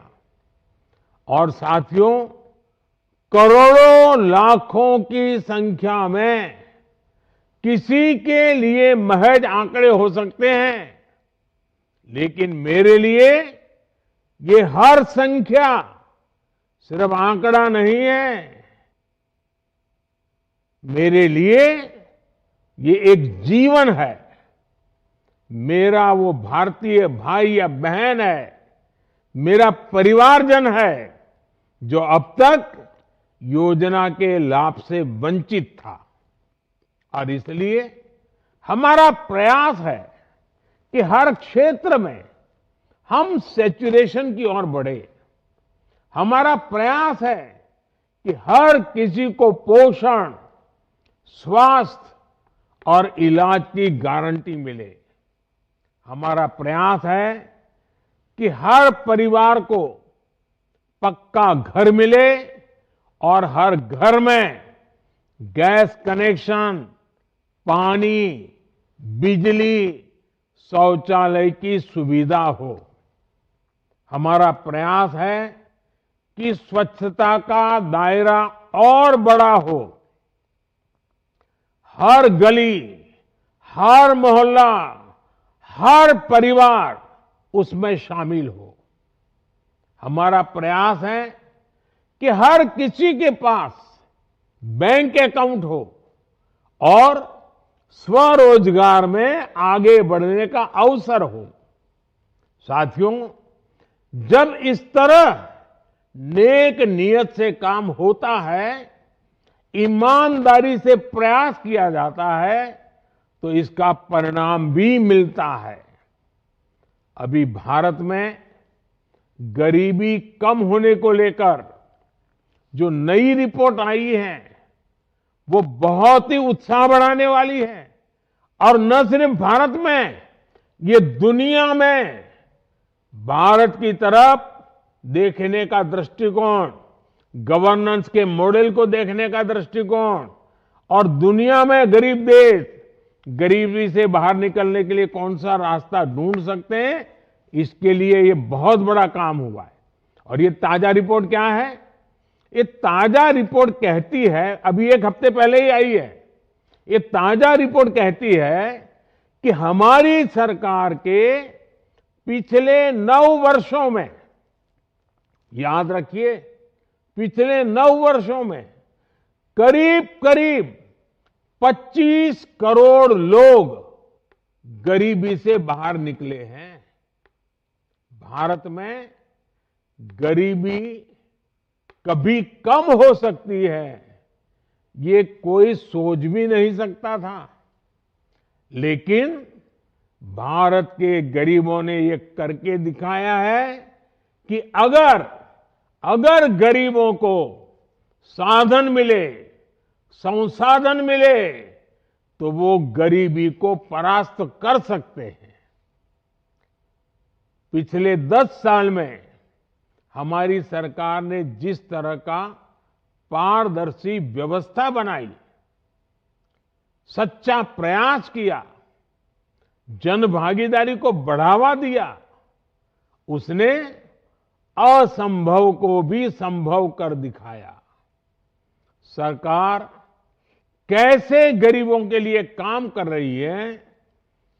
और साथियों, करोड़ों लाखों की संख्या में किसी के लिए महज आंकड़े हो सकते हैं, लेकिन मेरे लिए ये हर संख्या सिर्फ आंकड़ा नहीं है। मेरे लिए ये एक जीवन है। मेरा वो भारतीय भाई या बहन है, मेरा परिवारजन है जो अब तक योजना के लाभ से वंचित था। और इसलिए हमारा प्रयास है कि हर क्षेत्र में हम सैचुरेशन की ओर बढ़े। हमारा प्रयास है कि हर किसी को पोषण, स्वास्थ्य और इलाज की गारंटी मिले। हमारा प्रयास है कि हर परिवार को पक्का घर मिले और हर घर में गैस कनेक्शन, पानी, बिजली, शौचालय की सुविधा हो। हमारा प्रयास है कि स्वच्छता का दायरा और बड़ा हो। हर गली, हर मोहल्ला, हर परिवार उसमें शामिल हो। हमारा प्रयास है कि हर किसी के पास बैंक अकाउंट हो और स्वरोजगार में आगे बढ़ने का अवसर हो। साथियों, जब इस तरह नेक नियत से काम होता है, ईमानदारी से प्रयास किया जाता है, तो इसका परिणाम भी मिलता है। अभी भारत में गरीबी कम होने को लेकर जो नई रिपोर्ट आई है, वो बहुत ही उत्साह बढ़ाने वाली है। और न सिर्फ भारत में, ये दुनिया में भारत की तरफ देखने का दृष्टिकोण, गवर्नेंस के मॉडल को देखने का दृष्टिकोण और दुनिया में गरीब देश गरीबी से बाहर निकलने के लिए कौन सा रास्ता ढूंढ सकते हैं, इसके लिए ये बहुत बड़ा काम हुआ है। और ये ताजा रिपोर्ट क्या है? ये ताजा रिपोर्ट कहती है, अभी एक हफ्ते पहले ही आई है, ये ताजा रिपोर्ट कहती है कि हमारी सरकार के पिछले 9 वर्षों में, याद रखिए, पिछले 9 वर्षों में करीब करीब 25 करोड़ लोग गरीबी से बाहर निकले हैं। भारत में गरीबी कभी कम हो सकती है, ये कोई सोच भी नहीं सकता था। लेकिन भारत के गरीबों ने ये करके दिखाया है कि अगर गरीबों को साधन मिले, संसाधन मिले, तो वो गरीबी को परास्त कर सकते हैं। पिछले 10 साल में हमारी सरकार ने जिस तरह का पारदर्शी व्यवस्था बनाई, सच्चा प्रयास किया, जन भागीदारी को बढ़ावा दिया, उसने असंभव को भी संभव कर दिखाया। सरकार कैसे गरीबों के लिए काम कर रही है,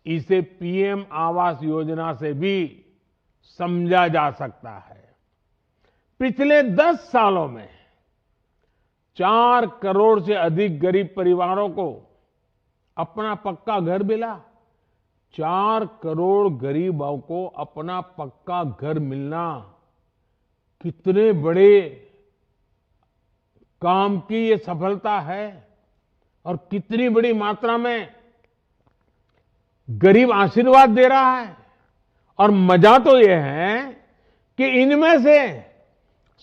इसे पीएम आवास योजना से भी समझा जा सकता है। पिछले 10 सालों में 4 करोड़ से अधिक गरीब परिवारों को अपना पक्का घर मिला। 4 करोड़ गरीबों को अपना पक्का घर मिलना कितने बड़े काम की ये सफलता है, और कितनी बड़ी मात्रा में गरीब आशीर्वाद दे रहा है। और मजा तो ये है कि इनमें से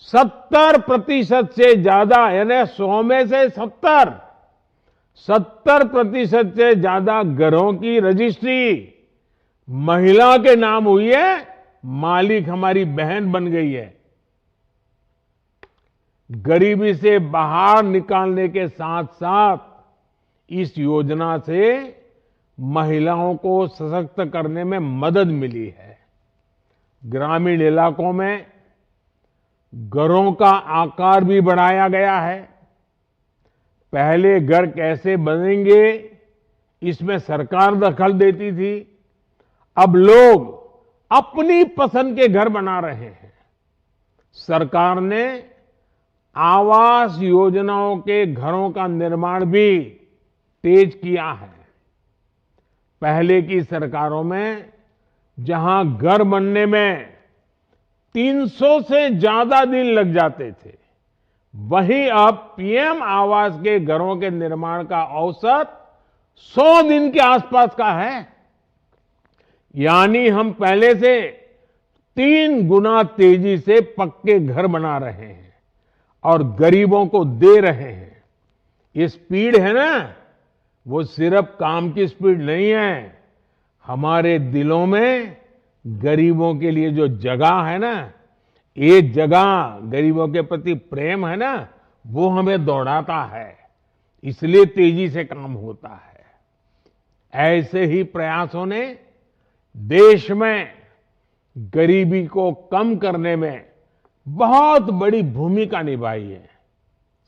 70% से ज्यादा, यानी 100 में से 70% से ज्यादा घरों की रजिस्ट्री महिला के नाम हुई है। मालिक हमारी बहन बन गई है। गरीबी से बाहर निकालने के साथ साथ इस योजना से महिलाओं को सशक्त करने में मदद मिली है। ग्रामीण इलाकों में घरों का आकार भी बढ़ाया गया है। पहले घर कैसे बनेंगे, इसमें सरकार दखल देती थी। अब लोग अपनी पसंद के घर बना रहे हैं। सरकार ने आवास योजनाओं के घरों का निर्माण भी तेज किया है। पहले की सरकारों में जहां घर बनने में 300 से ज्यादा दिन लग जाते थे, वहीं अब पीएम आवास के घरों के निर्माण का औसत 100 दिन के आसपास का है। यानी हम पहले से 3 गुना तेजी से पक्के घर बना रहे हैं और गरीबों को दे रहे हैं। ये स्पीड है ना, वो सिर्फ काम की स्पीड नहीं है। हमारे दिलों में गरीबों के लिए जो जगह है ना, ये जगह गरीबों के प्रति प्रेम है ना, वो हमें दौड़ाता है। इसलिए तेजी से काम होता है। ऐसे ही प्रयासों ने देश में गरीबी को कम करने में बहुत बड़ी भूमिका निभाई है।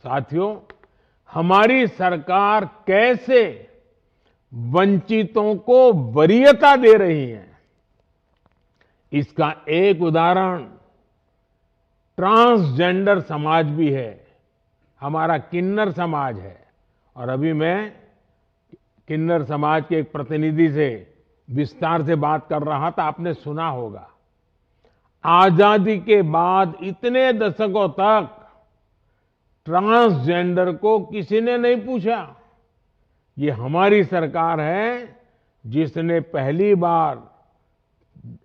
साथियों, हमारी सरकार कैसे वंचितों को वरीयता दे रही हैं। इसका एक उदाहरण ट्रांसजेंडर समाज भी है, हमारा किन्नर समाज है। और अभी मैं किन्नर समाज के एक प्रतिनिधि से विस्तार से बात कर रहा था, आपने सुना होगा। आजादी के बाद इतने दशकों तक ट्रांसजेंडर को किसी ने नहीं पूछा। ये हमारी सरकार है जिसने पहली बार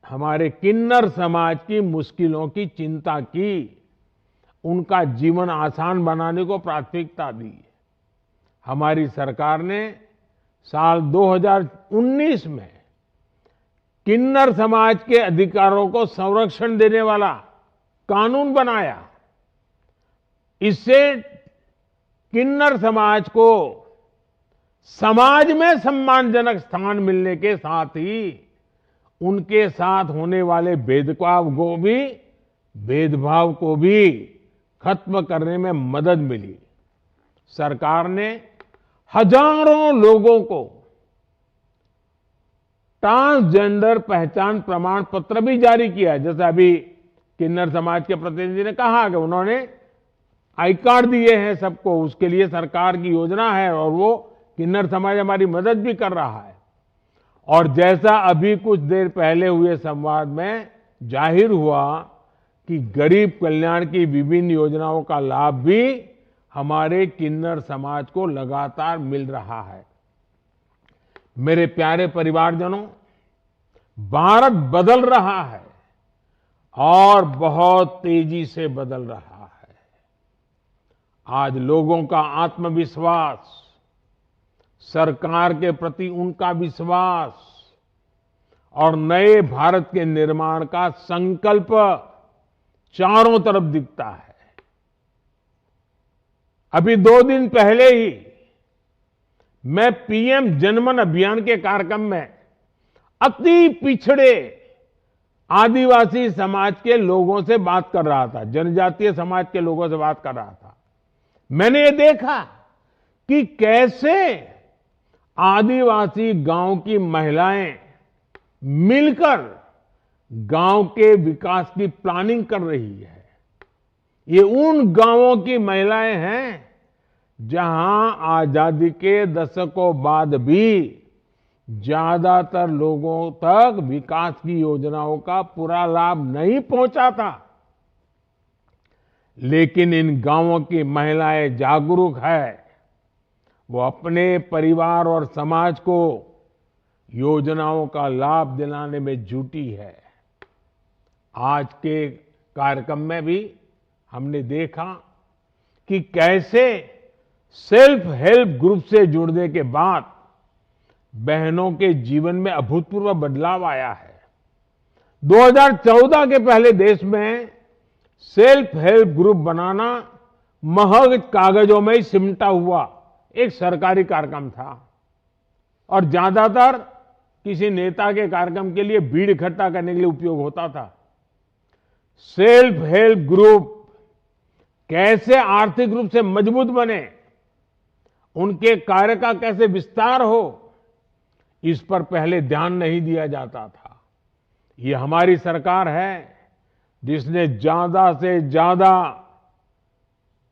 हमारे किन्नर समाज की मुश्किलों की चिंता की, उनका जीवन आसान बनाने को प्राथमिकता दी। हमारी सरकार ने साल 2019 में किन्नर समाज के अधिकारों को संरक्षण देने वाला कानून बनाया। इससे किन्नर समाज को समाज में सम्मानजनक स्थान मिलने के साथ ही उनके साथ होने वाले भेदभाव को भी खत्म करने में मदद मिली। सरकार ने हजारों लोगों को ट्रांसजेंडर पहचान प्रमाण पत्र भी जारी किया है। जैसे अभी किन्नर समाज के प्रतिनिधि ने कहा कि उन्होंने आई कार्ड दिए हैं सबको, उसके लिए सरकार की योजना है और वो किन्नर समाज हमारी मदद भी कर रहा है। और जैसा अभी कुछ देर पहले हुए संवाद में जाहिर हुआ कि गरीब कल्याण की विभिन्न योजनाओं का लाभ भी हमारे किन्नर समाज को लगातार मिल रहा है। मेरे प्यारे परिवारजनों, भारत बदल रहा है और बहुत तेजी से बदल रहा है। आज लोगों का आत्मविश्वास, सरकार के प्रति उनका विश्वास और नए भारत के निर्माण का संकल्प चारों तरफ दिखता है। अभी 2 दिन पहले ही मैं पीएम जनमन अभियान के कार्यक्रम में अति पिछड़े आदिवासी समाज के लोगों से बात कर रहा था, जनजातीय समाज के लोगों से बात कर रहा था। मैंने ये देखा कि कैसे आदिवासी गांव की महिलाएं मिलकर गांव के विकास की प्लानिंग कर रही है। ये उन गांवों की महिलाएं हैं जहां आजादी के दशकों बाद भी ज्यादातर लोगों तक विकास की योजनाओं का पूरा लाभ नहीं पहुंचा था। लेकिन इन गांवों की महिलाएं जागरूक है, वो अपने परिवार और समाज को योजनाओं का लाभ दिलाने में जुटी है। आज के कार्यक्रम में भी हमने देखा कि कैसे सेल्फ हेल्प ग्रुप से जुड़ने के बाद बहनों के जीवन में अभूतपूर्व बदलाव आया है। 2014 के पहले देश में सेल्फ हेल्प ग्रुप बनाना महज कागजों में ही सिमटा हुआ एक सरकारी कार्यक्रम था और ज्यादातर किसी नेता के कार्यक्रम के लिए भीड़ इकट्ठा करने के लिए उपयोग होता था। सेल्फ हेल्प ग्रुप कैसे आर्थिक रूप से मजबूत बने, उनके कार्य का कैसे विस्तार हो, इस पर पहले ध्यान नहीं दिया जाता था। ये हमारी सरकार है जिसने ज्यादा से ज्यादा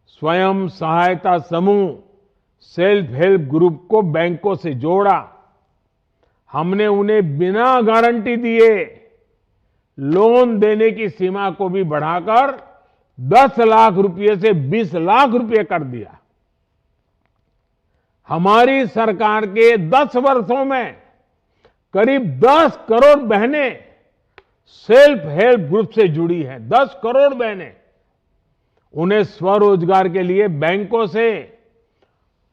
स्वयं सहायता समूह सेल्फ हेल्प ग्रुप को बैंकों से जोड़ा। हमने उन्हें बिना गारंटी दिए लोन देने की सीमा को भी बढ़ाकर 10 लाख रुपए से 20 लाख रुपए कर दिया। हमारी सरकार के 10 वर्षों में करीब 10 करोड़ बहनें सेल्फ हेल्प ग्रुप से जुड़ी हैं। 10 करोड़ बहनें, उन्हें स्वरोजगार के लिए बैंकों से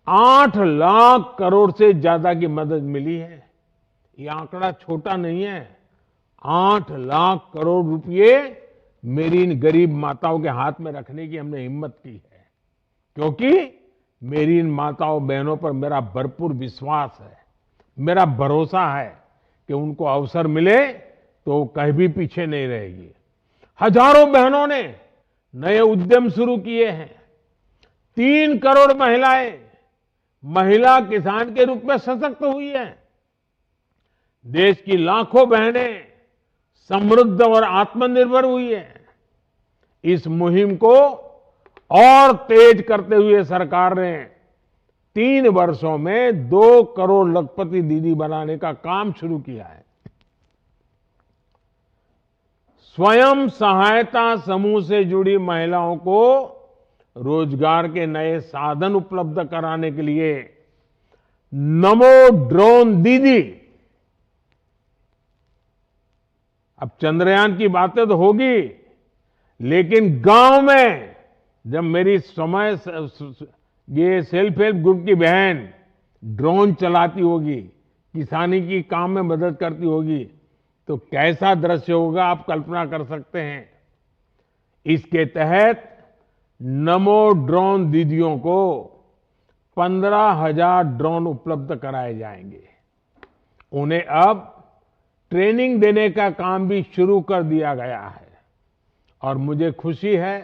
8 लाख करोड़ से ज्यादा की मदद मिली है। ये आंकड़ा छोटा नहीं है। 8 लाख करोड़ रुपए मेरी इन गरीब माताओं के हाथ में रखने की हमने हिम्मत की है, क्योंकि मेरी इन माताओं बहनों पर मेरा भरपूर विश्वास है, मेरा भरोसा है कि उनको अवसर मिले तो कहीं भी पीछे नहीं रहेगी। हजारों बहनों ने नए उद्यम शुरू किए हैं। 3 करोड़ महिलाएं महिला किसान के रूप में सशक्त हुई है। देश की लाखों बहनें समृद्ध और आत्मनिर्भर हुई है। इस मुहिम को और तेज करते हुए सरकार ने 3 वर्षों में 2 करोड़ लखपति दीदी बनाने का काम शुरू किया है। स्वयं सहायता समूह से जुड़ी महिलाओं को रोजगार के नए साधन उपलब्ध कराने के लिए नमो ड्रोन दीदी, अब चंद्रयान की बातें तो होगी, लेकिन गांव में जब मेरी ये सेल्फ हेल्प ग्रुप की बहन ड्रोन चलाती होगी, किसानी की काम में मदद करती होगी, तो कैसा दृश्य होगा आप कल्पना कर सकते हैं। इसके तहत नमो ड्रोन दीदियों को 15,000 ड्रोन उपलब्ध कराए जाएंगे। उन्हें अब ट्रेनिंग देने का काम भी शुरू कर दिया गया है और मुझे खुशी है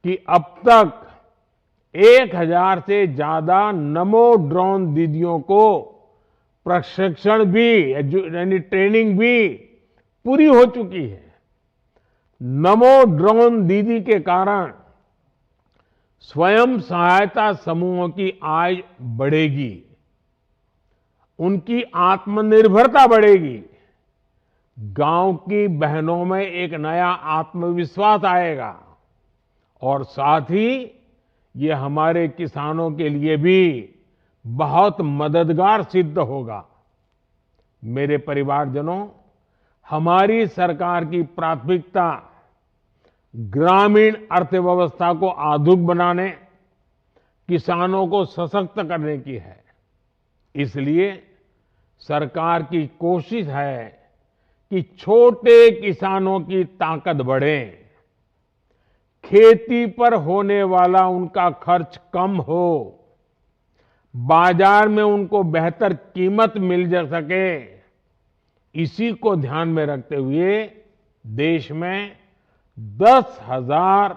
कि अब तक 1,000 से ज्यादा नमो ड्रोन दीदियों को प्रशिक्षण भी यानी ट्रेनिंग भी पूरी हो चुकी है। नमो ड्रोन दीदी के कारण स्वयं सहायता समूहों की आय बढ़ेगी, उनकी आत्मनिर्भरता बढ़ेगी, गांव की बहनों में एक नया आत्मविश्वास आएगा और साथ ही ये हमारे किसानों के लिए भी बहुत मददगार सिद्ध होगा। मेरे परिवारजनों, हमारी सरकार की प्राथमिकता ग्रामीण अर्थव्यवस्था को आधुनिक बनाने, किसानों को सशक्त करने की है। इसलिए सरकार की कोशिश है कि छोटे किसानों की ताकत बढ़े, खेती पर होने वाला उनका खर्च कम हो, बाजार में उनको बेहतर कीमत मिल जा सके। इसी को ध्यान में रखते हुए देश में 10,000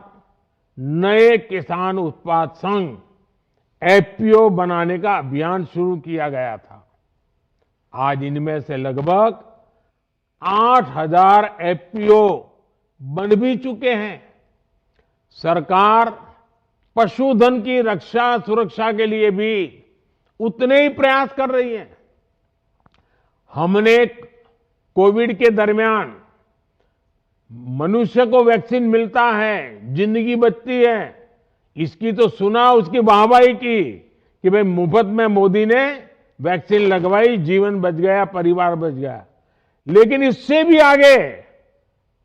नए किसान उत्पाद संघ एफपीओ बनाने का अभियान शुरू किया गया था। आज इनमें से लगभग 8,000 एफपीओ बन भी चुके हैं। सरकार पशुधन की रक्षा सुरक्षा के लिए भी उतने ही प्रयास कर रही है। हमने कोविड के दरमियान मनुष्य को वैक्सीन मिलता है, जिंदगी बचती है, इसकी तो सुना, उसकी वाहवाही की कि भाई मुफ्त में मोदी ने वैक्सीन लगवाई, जीवन बच गया, परिवार बच गया। लेकिन इससे भी आगे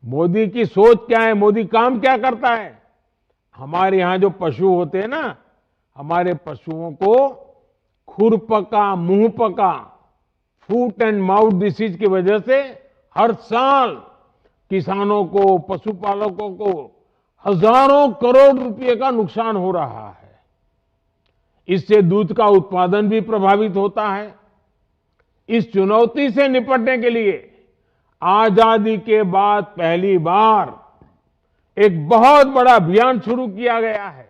मोदी की सोच क्या है, मोदी काम क्या करता है। हमारे यहां जो पशु होते हैं ना, हमारे पशुओं को खुरपका, मुंहपका, फूट एंड माउथ डिसीज की वजह से हर साल किसानों को, पशुपालकों को हजारों करोड़ रुपए का नुकसान हो रहा है। इससे दूध का उत्पादन भी प्रभावित होता है। इस चुनौती से निपटने के लिए आजादी के बाद पहली बार एक बहुत बड़ा अभियान शुरू किया गया है।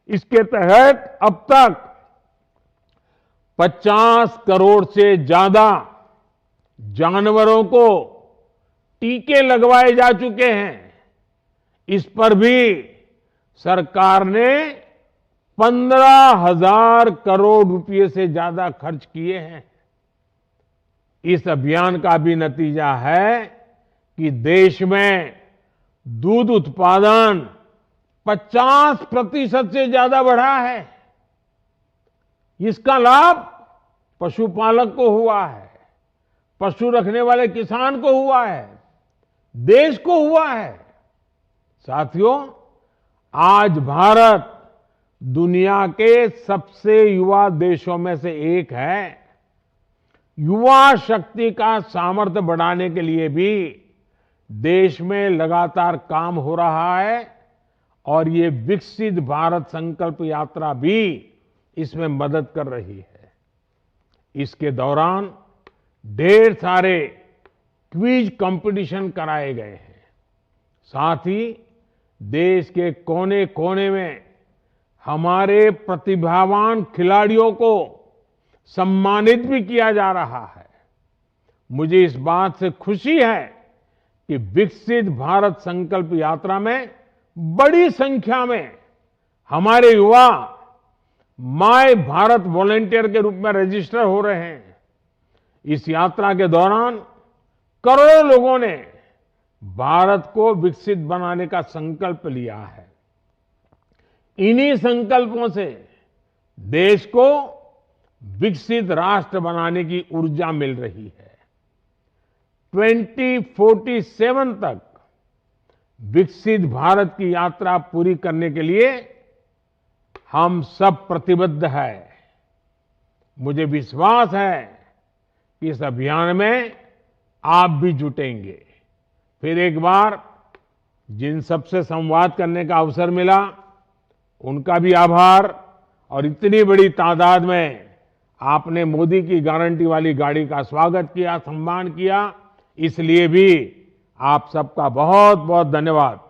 इसके तहत अब तक 50 करोड़ से ज्यादा जानवरों को टीके लगवाए जा चुके हैं। इस पर भी सरकार ने 15,000 करोड़ रुपए से ज्यादा खर्च किए हैं। इस अभियान का भी नतीजा है कि देश में दूध उत्पादन 50% से ज्यादा बढ़ा है। इसका लाभ पशुपालक को हुआ है, पशु रखने वाले किसान को हुआ है, देश को हुआ है। साथियों, आज भारत दुनिया के सबसे युवा देशों में से एक है। युवा शक्ति का सामर्थ्य बढ़ाने के लिए भी देश में लगातार काम हो रहा है और ये विकसित भारत संकल्प यात्रा भी इसमें मदद कर रही है। इसके दौरान ढेर सारे क्विज कंपटीशन कराए गए हैं। साथ ही देश के कोने कोने में हमारे प्रतिभावान खिलाड़ियों को सम्मानित भी किया जा रहा है। मुझे इस बात से खुशी है कि विकसित भारत संकल्प यात्रा में बड़ी संख्या में हमारे युवा माय भारत वॉलंटियर के रूप में रजिस्टर हो रहे हैं। इस यात्रा के दौरान करोड़ों लोगों ने भारत को विकसित बनाने का संकल्प लिया है। इन्हीं संकल्पों से देश को विकसित राष्ट्र बनाने की ऊर्जा मिल रही है। 2047 तक विकसित भारत की यात्रा पूरी करने के लिए हम सब प्रतिबद्ध हैं। मुझे विश्वास है कि इस अभियान में आप भी जुटेंगे। फिर एक बार जिन सबसे संवाद करने का अवसर मिला उनका भी आभार, और इतनी बड़ी तादाद में आपने मोदी की गारंटी वाली गाड़ी का स्वागत किया, सम्मान किया, इसलिए भी आप सबका बहुत बहुत धन्यवाद।